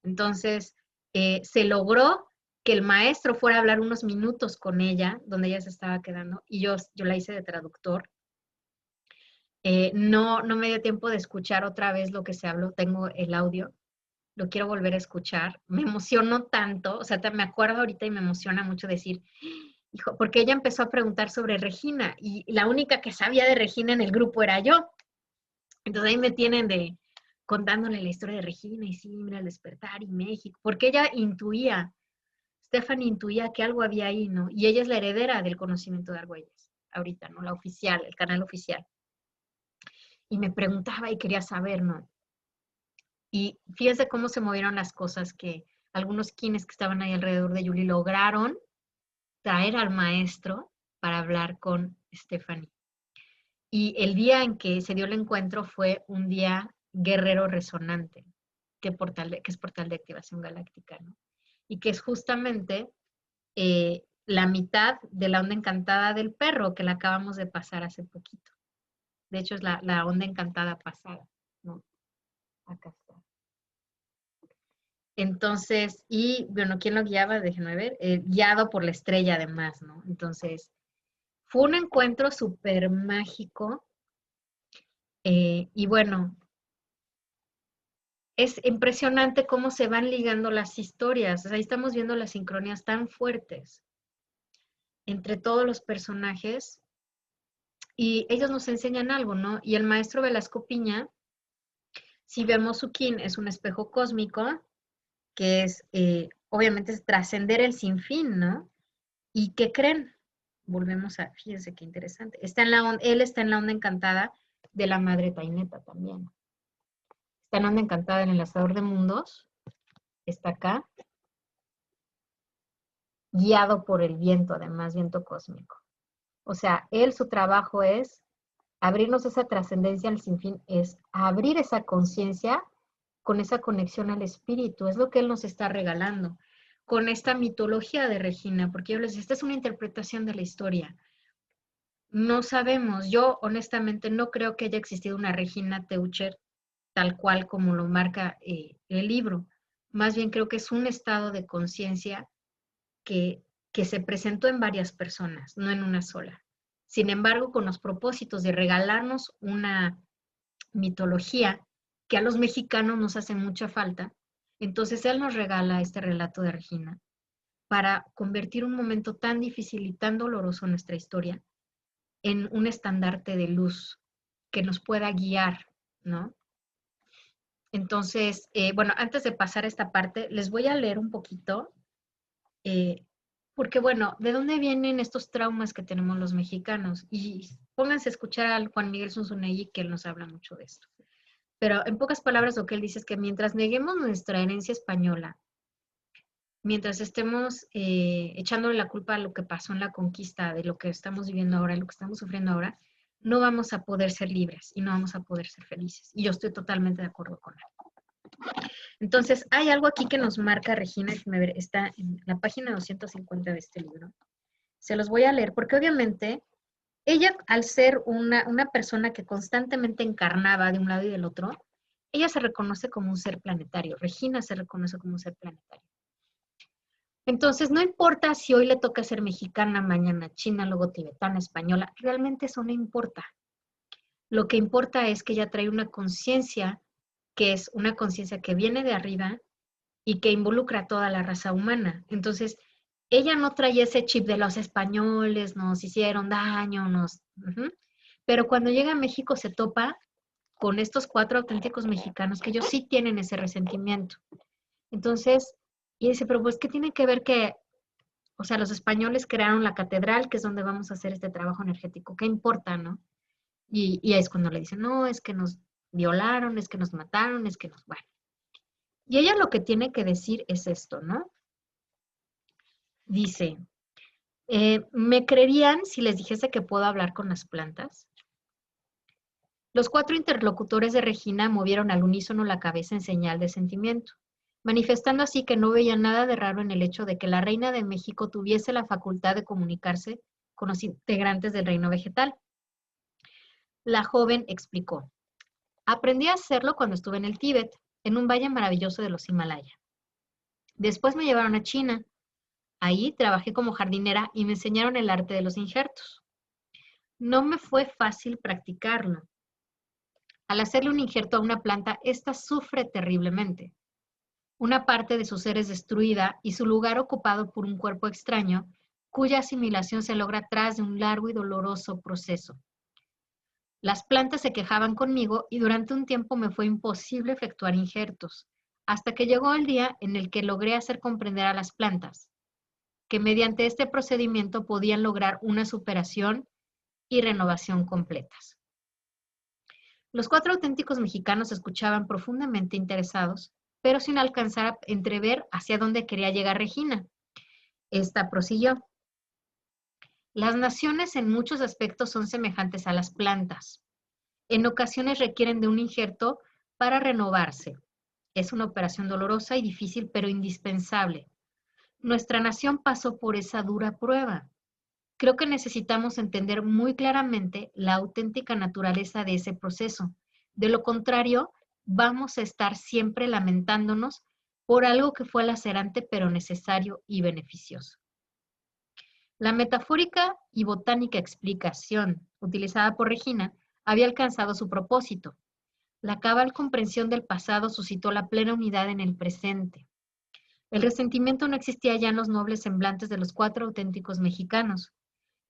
Entonces, se logró que el maestro fuera a hablar unos minutos con ella, donde ella se estaba quedando, y yo la hice de traductor. No me dio tiempo de escuchar otra vez lo que se habló, tengo el audio, lo quiero volver a escuchar. Me emocionó tanto, o sea, me acuerdo ahorita y me emociona mucho decir, hijo, porque ella empezó a preguntar sobre Regina y la única que sabía de Regina en el grupo era yo. Entonces ahí me tienen contándole la historia de Regina y sí, mira el despertar y México, porque ella intuía, Stephanie intuía que algo había ahí, ¿no? Y ella es la heredera del conocimiento de Argüelles, ahorita, ¿no? La oficial, el canal oficial. Y me preguntaba y quería saber, ¿no? Y fíjense cómo se movieron las cosas, que algunos quienes que estaban ahí alrededor de Yuli lograron traer al maestro para hablar con Stephanie. Y el día en que se dio el encuentro fue un día guerrero resonante, que es portal de activación galáctica, ¿no? Y que es justamente la mitad de la onda encantada del perro que la acabamos de pasar hace poquito. De hecho, es la onda encantada pasada, ¿no? Acá está. Entonces, y bueno, ¿quién lo guiaba? Déjenme ver, guiado por la estrella además, ¿no? Entonces, fue un encuentro súper mágico y bueno, es impresionante cómo se van ligando las historias. O sea, ahí estamos viendo las sincronías tan fuertes entre todos los personajes y ellos nos enseñan algo, ¿no? Y el maestro Velasco Piña, si vemos su kin, es un espejo cósmico, que es, obviamente, es trascender el sinfín, ¿no? ¿Y qué creen? Volvemos a, fíjense qué interesante. Él está en la onda encantada de la madre Taineta también. Está en la onda encantada en el Hacedor de Mundos, está acá, guiado por el viento, además, viento cósmico. O sea, él, su trabajo es abrirnos esa trascendencia al sinfín, es abrir esa conciencia con esa conexión al espíritu, es lo que él nos está regalando con esta mitología de Regina, porque yo les decía, esta es una interpretación de la historia. No sabemos, yo honestamente no creo que haya existido una Regina Teucher tal cual como lo marca el libro. Más bien creo que es un estado de conciencia que, que se presentó en varias personas, no en una sola. Sin embargo, con los propósitos de regalarnos una mitología que a los mexicanos nos hace mucha falta, entonces él nos regala este relato de Regina para convertir un momento tan difícil y tan doloroso en nuestra historia en un estandarte de luz que nos pueda guiar, ¿no? Entonces, bueno, antes de pasar a esta parte, les voy a leer un poquito, eh, porque bueno, ¿de dónde vienen estos traumas que tenemos los mexicanos? Y pónganse a escuchar al Juan Miguel Zunzunegui, que él nos habla mucho de esto. Pero en pocas palabras lo que él dice es que mientras neguemos nuestra herencia española, mientras estemos echándole la culpa a lo que pasó en la conquista, de lo que estamos viviendo ahora, lo que estamos sufriendo ahora, no vamos a poder ser libres y no vamos a poder ser felices. Y yo estoy totalmente de acuerdo con él. Entonces, hay algo aquí que nos marca Regina, que está en la página 250 de este libro. Se los voy a leer porque obviamente ella, al ser una persona que constantemente encarnaba de un lado y del otro, ella se reconoce como un ser planetario. Regina se reconoce como un ser planetario. Entonces, no importa si hoy le toca ser mexicana, mañana china, luego tibetana, española, realmente eso no importa. Lo que importa es que ella trae una conciencia que es una conciencia que viene de arriba y que involucra a toda la raza humana. Entonces, ella no trae ese chip de los españoles, nos hicieron daño, pero cuando llega a México se topa con estos 4 auténticos mexicanos que ellos sí tienen ese resentimiento. Entonces, y dice, pero pues, ¿qué tiene que ver que, o sea, los españoles crearon la catedral, que es donde vamos a hacer este trabajo energético? ¿Qué importa, no? Y es cuando le dicen, no, es que nos violaron, es que nos mataron, es que nos, bueno. Y ella lo que tiene que decir es esto, ¿no? Dice, ¿me creerían si les dijese que puedo hablar con las plantas? Los 4 interlocutores de Regina movieron al unísono la cabeza en señal de sentimiento, manifestando así que no veían nada de raro en el hecho de que la reina de México tuviese la facultad de comunicarse con los integrantes del reino vegetal. La joven explicó, aprendí a hacerlo cuando estuve en el Tíbet, en un valle maravilloso de los Himalaya. Después me llevaron a China. Ahí trabajé como jardinera y me enseñaron el arte de los injertos. No me fue fácil practicarlo. Al hacerle un injerto a una planta, ésta sufre terriblemente. Una parte de su ser es destruida y su lugar ocupado por un cuerpo extraño, cuya asimilación se logra tras de un largo y doloroso proceso. Las plantas se quejaban conmigo y durante un tiempo me fue imposible efectuar injertos, hasta que llegó el día en el que logré hacer comprender a las plantas que mediante este procedimiento podían lograr una superación y renovación completas. Los 4 auténticos mexicanos escuchaban profundamente interesados, pero sin alcanzar a entrever hacia dónde quería llegar Regina. Esta prosiguió. Las naciones en muchos aspectos son semejantes a las plantas. En ocasiones requieren de un injerto para renovarse. Es una operación dolorosa y difícil, pero indispensable. Nuestra nación pasó por esa dura prueba. Creo que necesitamos entender muy claramente la auténtica naturaleza de ese proceso. De lo contrario, vamos a estar siempre lamentándonos por algo que fue lacerante pero necesario y beneficioso. La metafórica y botánica explicación utilizada por Regina había alcanzado su propósito. La cabal comprensión del pasado suscitó la plena unidad en el presente. El resentimiento no existía ya en los nobles semblantes de los 4 auténticos mexicanos.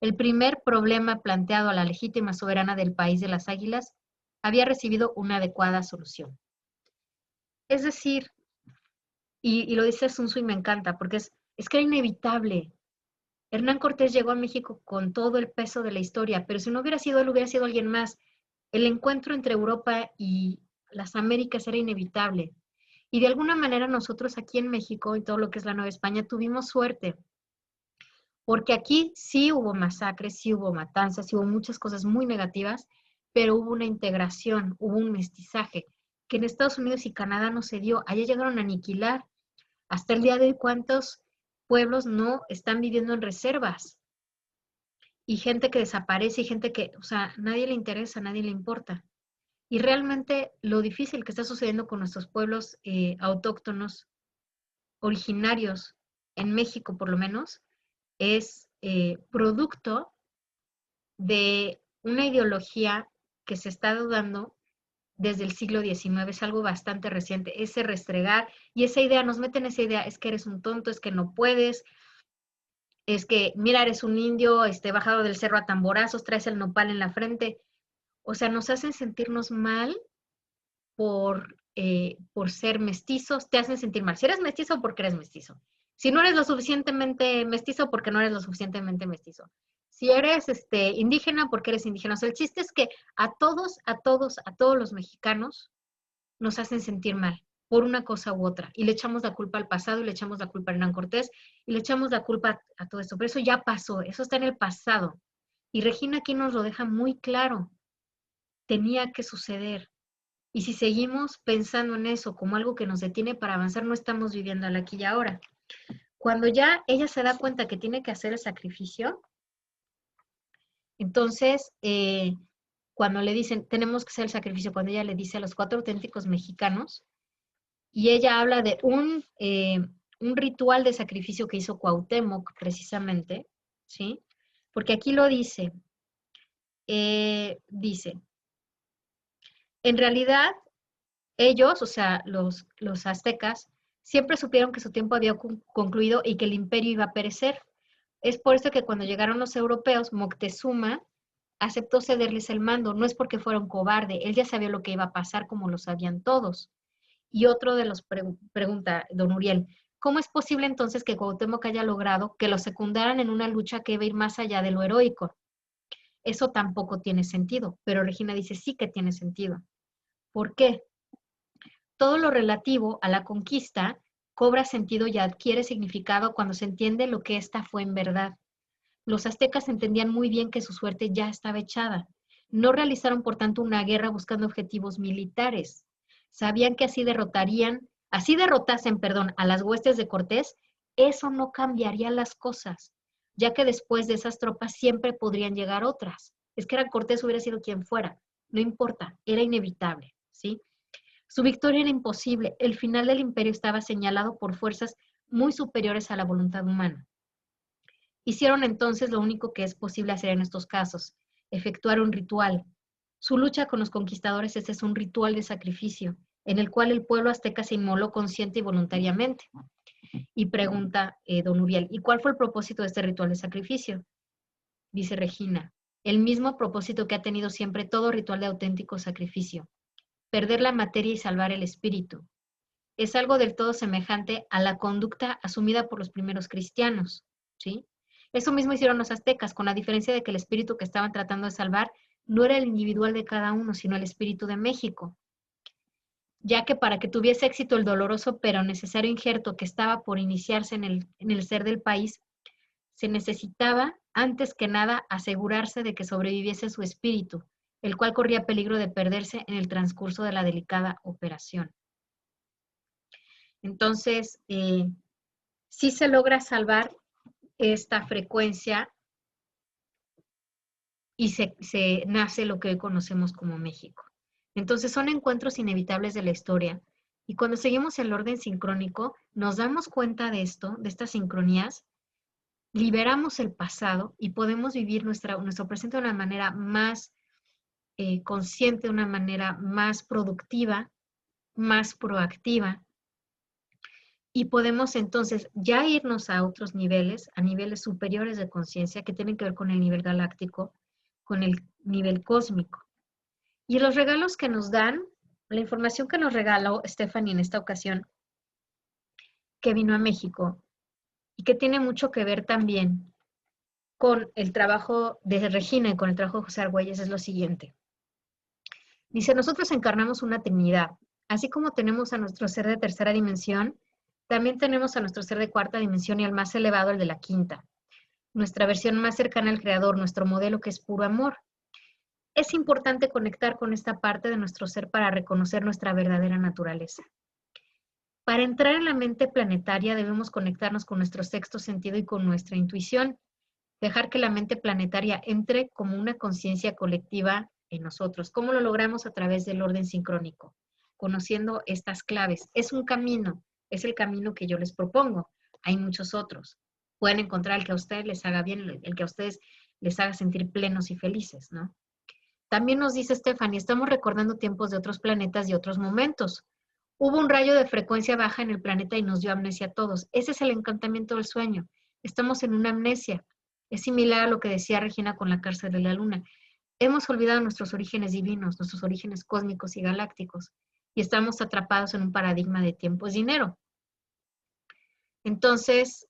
El primer problema planteado a la legítima soberana del país de las águilas había recibido una adecuada solución. Es decir, y lo dice Sun Tzu y me encanta, porque es que era inevitable. Hernán Cortés llegó a México con todo el peso de la historia, pero si no hubiera sido él, hubiera sido alguien más. El encuentro entre Europa y las Américas era inevitable. Y de alguna manera nosotros aquí en México y todo lo que es la Nueva España tuvimos suerte. Porque aquí sí hubo masacres, sí hubo matanzas, sí hubo muchas cosas muy negativas, pero hubo una integración, hubo un mestizaje, que en Estados Unidos y Canadá no se dio. Allá llegaron a aniquilar. Hasta el día de hoy, ¿cuántos pueblos no están viviendo en reservas? Y gente que desaparece y gente que, o sea, nadie le interesa, nadie le importa. Y realmente lo difícil que está sucediendo con nuestros pueblos autóctonos, originarios, en México por lo menos, es producto de una ideología que se está dando desde el siglo XIX, es algo bastante reciente, ese restregar y esa idea, nos meten esa idea, es que eres un tonto, es que no puedes, es que, mira, eres un indio, bajado del cerro a tamborazos, traes el nopal en la frente, o sea, nos hacen sentirnos mal por ser mestizos, te hacen sentir mal. Si eres mestizo, porque eres mestizo. Si no eres lo suficientemente mestizo, porque no eres lo suficientemente mestizo. Si eres indígena, porque eres indígena. O sea, el chiste es que a todos los mexicanos nos hacen sentir mal por una cosa u otra. Y le echamos la culpa al pasado, y le echamos la culpa a Hernán Cortés, y le echamos la culpa a todo esto. Pero eso ya pasó, eso está en el pasado. Y Regina aquí nos lo deja muy claro. Tenía que suceder. Y si seguimos pensando en eso como algo que nos detiene para avanzar, no estamos viviendo al aquí y ahora. Cuando ya ella se da cuenta que tiene que hacer el sacrificio, entonces, cuando le dicen, tenemos que hacer el sacrificio, cuando ella le dice a los 4 auténticos mexicanos, y ella habla de un ritual de sacrificio que hizo Cuauhtémoc, precisamente, ¿sí? Porque aquí lo dice, en realidad, ellos, o sea, los aztecas, siempre supieron que su tiempo había concluido y que el imperio iba a perecer. Es por eso que cuando llegaron los europeos, Moctezuma aceptó cederles el mando. No es porque fuera un cobarde, él ya sabía lo que iba a pasar como lo sabían todos. Y otro de los pregunta, don Uriel, ¿cómo es posible entonces que Cuauhtémoc haya logrado que lo secundaran en una lucha que iba a ir más allá de lo heroico? Eso tampoco tiene sentido, pero Regina dice sí que tiene sentido. ¿Por qué? Todo lo relativo a la conquista cobra sentido y adquiere significado cuando se entiende lo que ésta fue en verdad. Los aztecas entendían muy bien que su suerte ya estaba echada. No realizaron, por tanto, una guerra buscando objetivos militares. Sabían que así derrotasen, a las huestes de Cortés, eso no cambiaría las cosas, ya que después de esas tropas siempre podrían llegar otras. Es que era Cortés, hubiera sido quien fuera, no importa, era inevitable, ¿sí? Su victoria era imposible. El final del imperio estaba señalado por fuerzas muy superiores a la voluntad humana. Hicieron entonces lo único que es posible hacer en estos casos, efectuar un ritual. Su lucha con los conquistadores es un ritual de sacrificio, en el cual el pueblo azteca se inmoló consciente y voluntariamente. Y pregunta don Uriel, ¿y cuál fue el propósito de este ritual de sacrificio? Dice Regina, el mismo propósito que ha tenido siempre todo ritual de auténtico sacrificio, perder la materia y salvar el espíritu. Es algo del todo semejante a la conducta asumida por los primeros cristianos, ¿sí? Eso mismo hicieron los aztecas, con la diferencia de que el espíritu que estaban tratando de salvar no era el individual de cada uno, sino el espíritu de México, ya que para que tuviese éxito el doloroso pero necesario injerto que estaba por iniciarse en el ser del país, se necesitaba, antes que nada, asegurarse de que sobreviviese su espíritu, el cual corría peligro de perderse en el transcurso de la delicada operación. Entonces, sí se logra salvar esta frecuencia y se nace lo que hoy conocemos como México. Entonces, son encuentros inevitables de la historia. Y cuando seguimos el orden sincrónico, nos damos cuenta de esto, de estas sincronías, liberamos el pasado y podemos vivir nuestro presente de una manera más consciente, de una manera más productiva, más proactiva. Y podemos entonces ya irnos a otros niveles, a niveles superiores de conciencia que tienen que ver con el nivel galáctico, con el nivel cósmico. Y los regalos que nos dan, la información que nos regaló Stephanie en esta ocasión, que vino a México, y que tiene mucho que ver también con el trabajo de Regina y con el trabajo de José Argüelles, es lo siguiente. Dice, nosotros encarnamos una Trinidad. Así como tenemos a nuestro ser de tercera dimensión, también tenemos a nuestro ser de cuarta dimensión y al más elevado, el de la quinta. Nuestra versión más cercana al Creador, nuestro modelo que es puro amor. Es importante conectar con esta parte de nuestro ser para reconocer nuestra verdadera naturaleza. Para entrar en la mente planetaria debemos conectarnos con nuestro sexto sentido y con nuestra intuición, dejar que la mente planetaria entre como una conciencia colectiva en nosotros. ¿Cómo lo logramos? A través del orden sincrónico, conociendo estas claves. Es un camino, es el camino que yo les propongo. Hay muchos otros. Pueden encontrar el que a ustedes les haga bien, el que a ustedes les haga sentir plenos y felices, ¿no? También nos dice Stephanie, estamos recordando tiempos de otros planetas y otros momentos. Hubo un rayo de frecuencia baja en el planeta y nos dio amnesia a todos. Ese es el encantamiento del sueño. Estamos en una amnesia. Es similar a lo que decía Regina con la cárcel de la luna. Hemos olvidado nuestros orígenes divinos, nuestros orígenes cósmicos y galácticos, y estamos atrapados en un paradigma de tiempo es dinero. Entonces,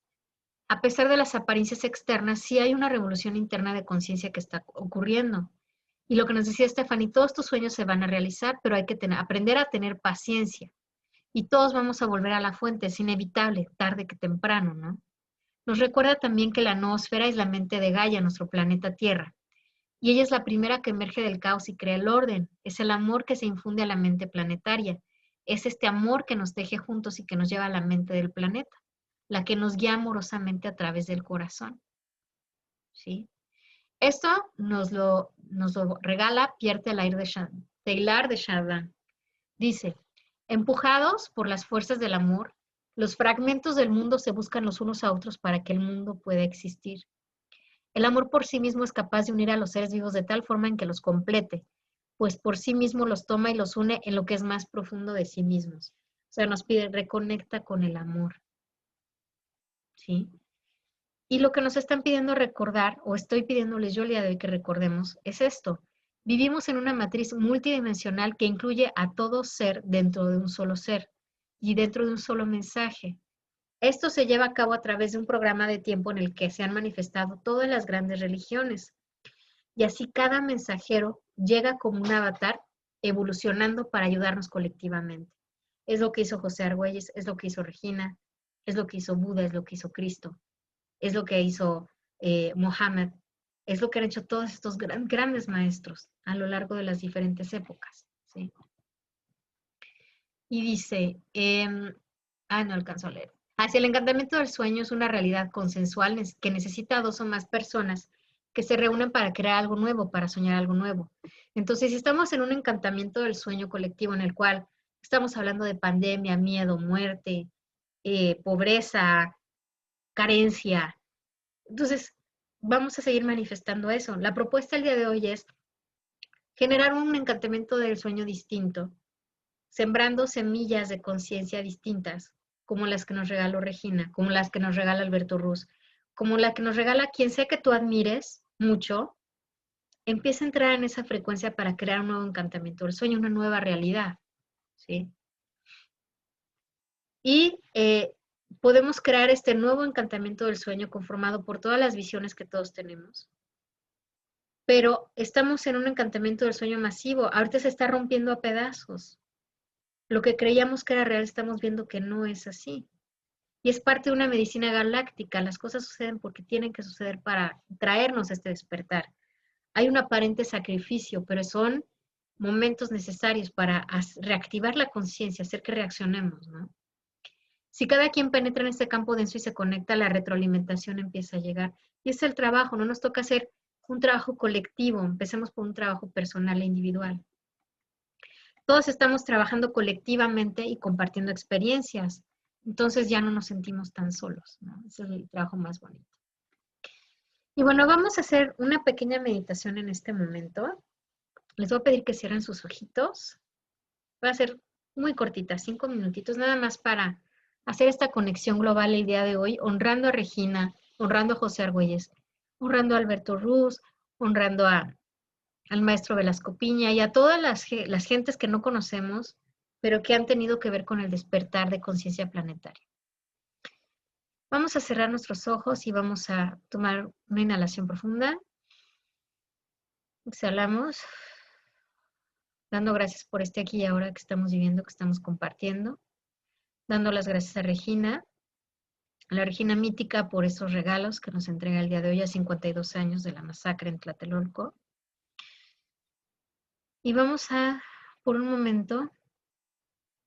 a pesar de las apariencias externas, sí hay una revolución interna de conciencia que está ocurriendo. Y lo que nos decía Stephanie, todos tus sueños se van a realizar, pero hay que aprender a tener paciencia. Y todos vamos a volver a la fuente, es inevitable, tarde que temprano, ¿no? Nos recuerda también que la noósfera es la mente de Gaia, nuestro planeta Tierra. Y ella es la primera que emerge del caos y crea el orden. Es el amor que se infunde a la mente planetaria. Es este amor que nos teje juntos y que nos lleva a la mente del planeta, la que nos guía amorosamente a través del corazón. ¿Sí? Esto nos lo regala Pierre Teilhard de Chardin. Dice, empujados por las fuerzas del amor, los fragmentos del mundo se buscan los unos a otros para que el mundo pueda existir. El amor por sí mismo es capaz de unir a los seres vivos de tal forma en que los complete, pues por sí mismo los toma y los une en lo que es más profundo de sí mismos. O sea, nos pide, reconecta con el amor. ¿Sí? Y lo que nos están pidiendo recordar, o estoy pidiéndoles yo el día de hoy que recordemos, es esto. Vivimos en una matriz multidimensional que incluye a todo ser dentro de un solo ser y dentro de un solo mensaje. Esto se lleva a cabo a través de un programa de tiempo en el que se han manifestado todas las grandes religiones. Y así cada mensajero llega como un avatar evolucionando para ayudarnos colectivamente. Es lo que hizo José Argüelles, es lo que hizo Regina, es lo que hizo Buda, es lo que hizo Cristo, es lo que hizo Mohammed, es lo que han hecho todos estos grandes maestros a lo largo de las diferentes épocas. ¿Sí? Y dice, no alcanzo a leer. Hacia el encantamiento del sueño es una realidad consensual que necesita a dos o más personas que se reúnen para crear algo nuevo, para soñar algo nuevo. Entonces, si estamos en un encantamiento del sueño colectivo en el cual estamos hablando de pandemia, miedo, muerte, pobreza, carencia, entonces vamos a seguir manifestando eso. La propuesta el día de hoy es generar un encantamiento del sueño distinto, sembrando semillas de conciencia distintas, como las que nos regaló Regina, como las que nos regala Alberto Ruz, como la que nos regala quien sea que tú admires mucho, empieza a entrar en esa frecuencia para crear un nuevo encantamiento del sueño, una nueva realidad, ¿sí? Y podemos crear este nuevo encantamiento del sueño conformado por todas las visiones que todos tenemos. Pero estamos en un encantamiento del sueño masivo. Ahorita se está rompiendo a pedazos. Lo que creíamos que era real, estamos viendo que no es así. Y es parte de una medicina galáctica. Las cosas suceden porque tienen que suceder para traernos este despertar. Hay un aparente sacrificio, pero son momentos necesarios para reactivar la conciencia, hacer que reaccionemos, ¿no? Si cada quien penetra en este campo denso y se conecta, la retroalimentación empieza a llegar. Y es el trabajo, no nos toca hacer un trabajo colectivo, empecemos por un trabajo personal e individual. Todos estamos trabajando colectivamente y compartiendo experiencias, entonces ya no nos sentimos tan solos, ¿no? Ese es el trabajo más bonito. Y bueno, vamos a hacer una pequeña meditación en este momento. Les voy a pedir que cierren sus ojitos. Va a ser muy cortita, 5 minutitos, nada más para hacer esta conexión global el día de hoy, honrando a Regina, honrando a José Argüelles, honrando a Alberto Ruz, honrando al maestro Velasco Piña y a todas las gentes que no conocemos, pero que han tenido que ver con el despertar de conciencia planetaria. Vamos a cerrar nuestros ojos y vamos a tomar una inhalación profunda. Exhalamos, dando gracias por este aquí y ahora que estamos viviendo, que estamos compartiendo. Dando las gracias a Regina, a la Regina mítica por esos regalos que nos entrega el día de hoy a 52 años de la masacre en Tlatelolco. Y vamos a, por un momento,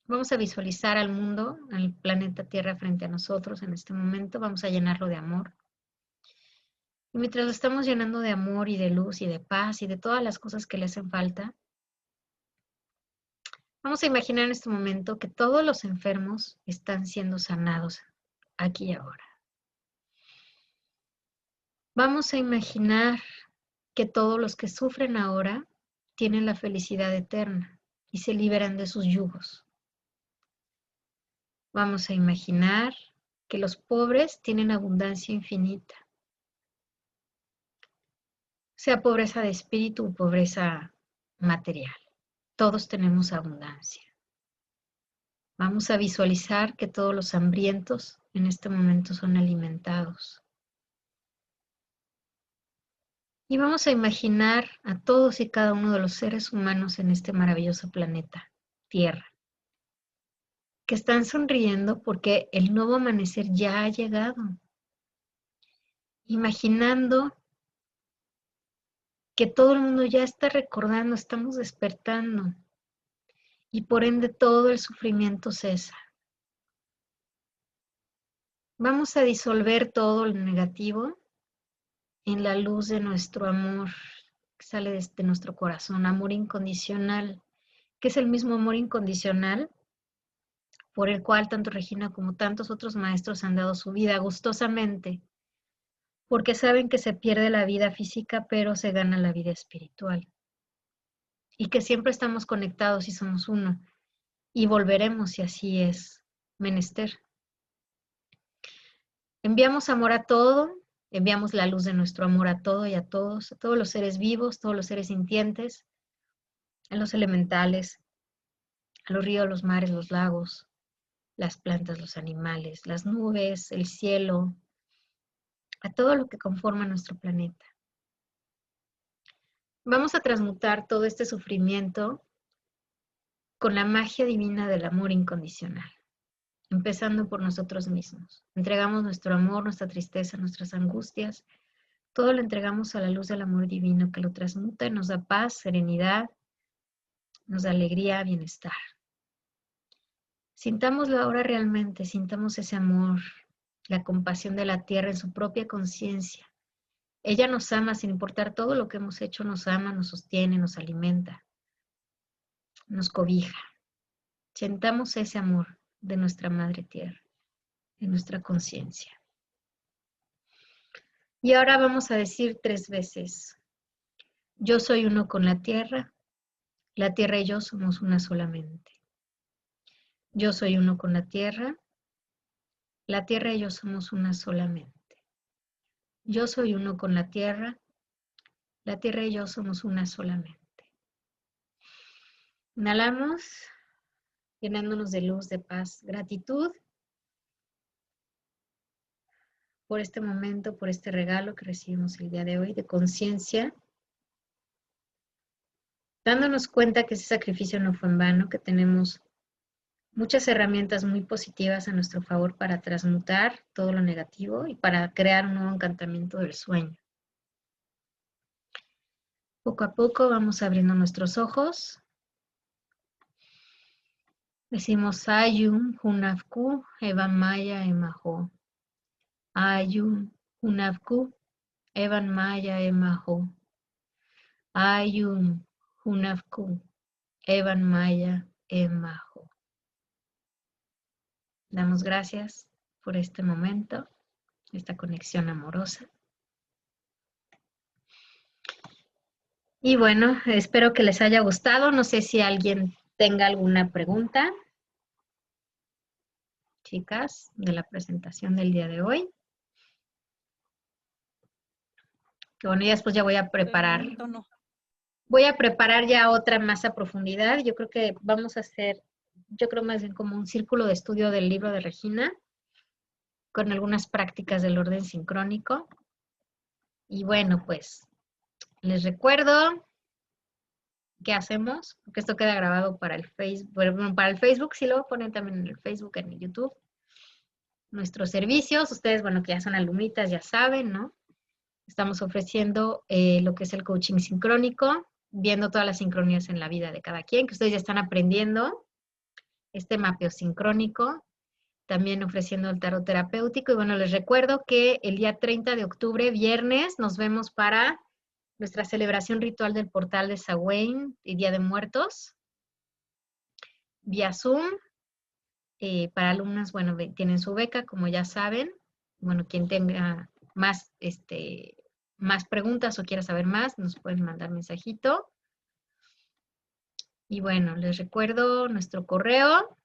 vamos a visualizar al mundo, al planeta Tierra frente a nosotros en este momento. Vamos a llenarlo de amor. Y mientras lo estamos llenando de amor y de luz y de paz y de todas las cosas que le hacen falta, vamos a imaginar en este momento que todos los enfermos están siendo sanados aquí y ahora. Vamos a imaginar que todos los que sufren ahora tienen la felicidad eterna y se liberan de sus yugos. Vamos a imaginar que los pobres tienen abundancia infinita, sea pobreza de espíritu o pobreza material. Todos tenemos abundancia. Vamos a visualizar que todos los hambrientos en este momento son alimentados. Y vamos a imaginar a todos y cada uno de los seres humanos en este maravilloso planeta, Tierra, que están sonriendo porque el nuevo amanecer ya ha llegado. Imaginando que todo el mundo ya está recordando, estamos despertando y por ende todo el sufrimiento cesa. Vamos a disolver todo lo negativo en la luz de nuestro amor que sale desde nuestro corazón, amor incondicional, que es el mismo amor incondicional por el cual tanto Regina como tantos otros maestros han dado su vida gustosamente, porque saben que se pierde la vida física, pero se gana la vida espiritual. Y que siempre estamos conectados y somos uno, y volveremos si así es menester. Enviamos amor a todo, enviamos la luz de nuestro amor a todo y a todos los seres vivos, todos los seres sintientes, a los elementales, a los ríos, los mares, los lagos, las plantas, los animales, las nubes, el cielo, a todo lo que conforma nuestro planeta. Vamos a transmutar todo este sufrimiento con la magia divina del amor incondicional, empezando por nosotros mismos. Entregamos nuestro amor, nuestra tristeza, nuestras angustias, todo lo entregamos a la luz del amor divino que lo transmuta y nos da paz, serenidad, nos da alegría, bienestar. Sintámoslo ahora realmente, sintamos ese amor, la compasión de la tierra en su propia conciencia. Ella nos ama sin importar todo lo que hemos hecho, nos ama, nos sostiene, nos alimenta, nos cobija. Sentamos ese amor de nuestra Madre Tierra, de nuestra conciencia. Y ahora vamos a decir 3 veces, yo soy uno con la tierra, La tierra y yo somos una sola mente. Yo soy uno con la tierra. La tierra y yo somos una sola mente. Yo soy uno con la tierra. La tierra y yo somos una sola mente. Inhalamos, llenándonos de luz, de paz, gratitud por este momento, por este regalo que recibimos el día de hoy, de conciencia, dándonos cuenta que ese sacrificio no fue en vano, que tenemos muchas herramientas muy positivas a nuestro favor para transmutar todo lo negativo y para crear un nuevo encantamiento del sueño. Poco a poco vamos abriendo nuestros ojos. Decimos Ayum, Hunafku, Evan Maya, Emaho. Ayum, Hunafku, Evan Maya, Emaho. Ayum, Hunafku, Evan Maya, Emaho. Damos gracias por este momento, esta conexión amorosa. Y bueno, espero que les haya gustado. No sé si alguien tenga alguna pregunta, chicas, de la presentación del día de hoy. Que bueno, ya después ya voy a preparar. No. Voy a preparar ya otra más a profundidad. Yo creo que vamos a hacer, yo creo más bien como un círculo de estudio del libro de Regina, con algunas prácticas del orden sincrónico. Y bueno, pues les recuerdo qué hacemos, porque esto queda grabado para el Facebook, bueno, para el Facebook, sí lo ponen también en el Facebook, en el YouTube. Nuestros servicios, ustedes, bueno, que ya son alumnitas, ya saben, ¿no? Estamos ofreciendo lo que es el coaching sincrónico, viendo todas las sincronías en la vida de cada quien, que ustedes ya están aprendiendo este mapeo sincrónico, también ofreciendo el tarot terapéutico. Y bueno, les recuerdo que el día 30 de octubre, viernes, nos vemos para nuestra celebración ritual del portal de Samhain y Día de Muertos, vía Zoom. Para alumnas, bueno, tienen su beca, como ya saben. Bueno, quien tenga más, más preguntas o quiera saber más, nos pueden mandar mensajito. Y bueno, les recuerdo nuestro correo,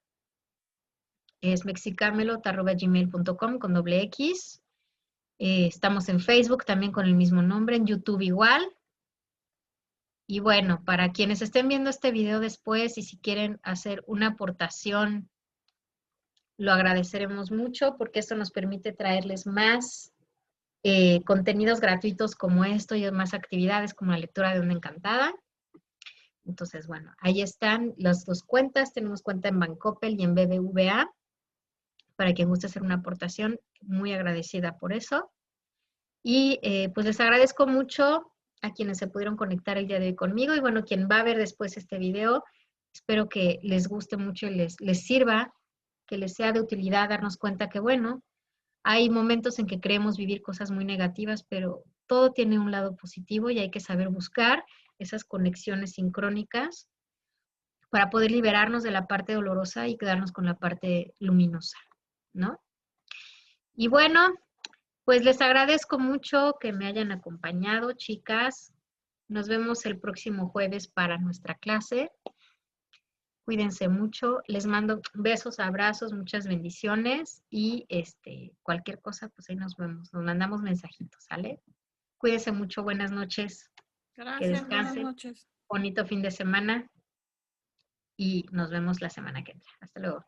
es mexicamelot@gmail.com con $X. Estamos en Facebook también con el mismo nombre, en YouTube igual. Y bueno, para quienes estén viendo este video después y si quieren hacer una aportación, lo agradeceremos mucho porque esto nos permite traerles más contenidos gratuitos como esto y más actividades como la lectura de una encantada. Entonces, bueno, ahí están las dos cuentas. Tenemos cuenta en Bancoppel y en BBVA. Para quien guste hacer una aportación, muy agradecida por eso. Y pues les agradezco mucho a quienes se pudieron conectar el día de hoy conmigo. Y bueno, quien va a ver después este video, espero que les guste mucho y les sirva, que les sea de utilidad darnos cuenta que, bueno, hay momentos en que creemos vivir cosas muy negativas, pero todo tiene un lado positivo y hay que saber buscar esas conexiones sincrónicas para poder liberarnos de la parte dolorosa y quedarnos con la parte luminosa, ¿no? Y bueno, pues les agradezco mucho que me hayan acompañado, chicas. Nos vemos el próximo jueves para nuestra clase. Cuídense mucho. Les mando besos, abrazos, muchas bendiciones y cualquier cosa, pues ahí nos vemos. Nos mandamos mensajitos, ¿sale? Cuídense mucho. Buenas noches. Que Gracias, buenas descansen. noches. Bonito fin de semana y nos vemos la semana que entra. Hasta luego.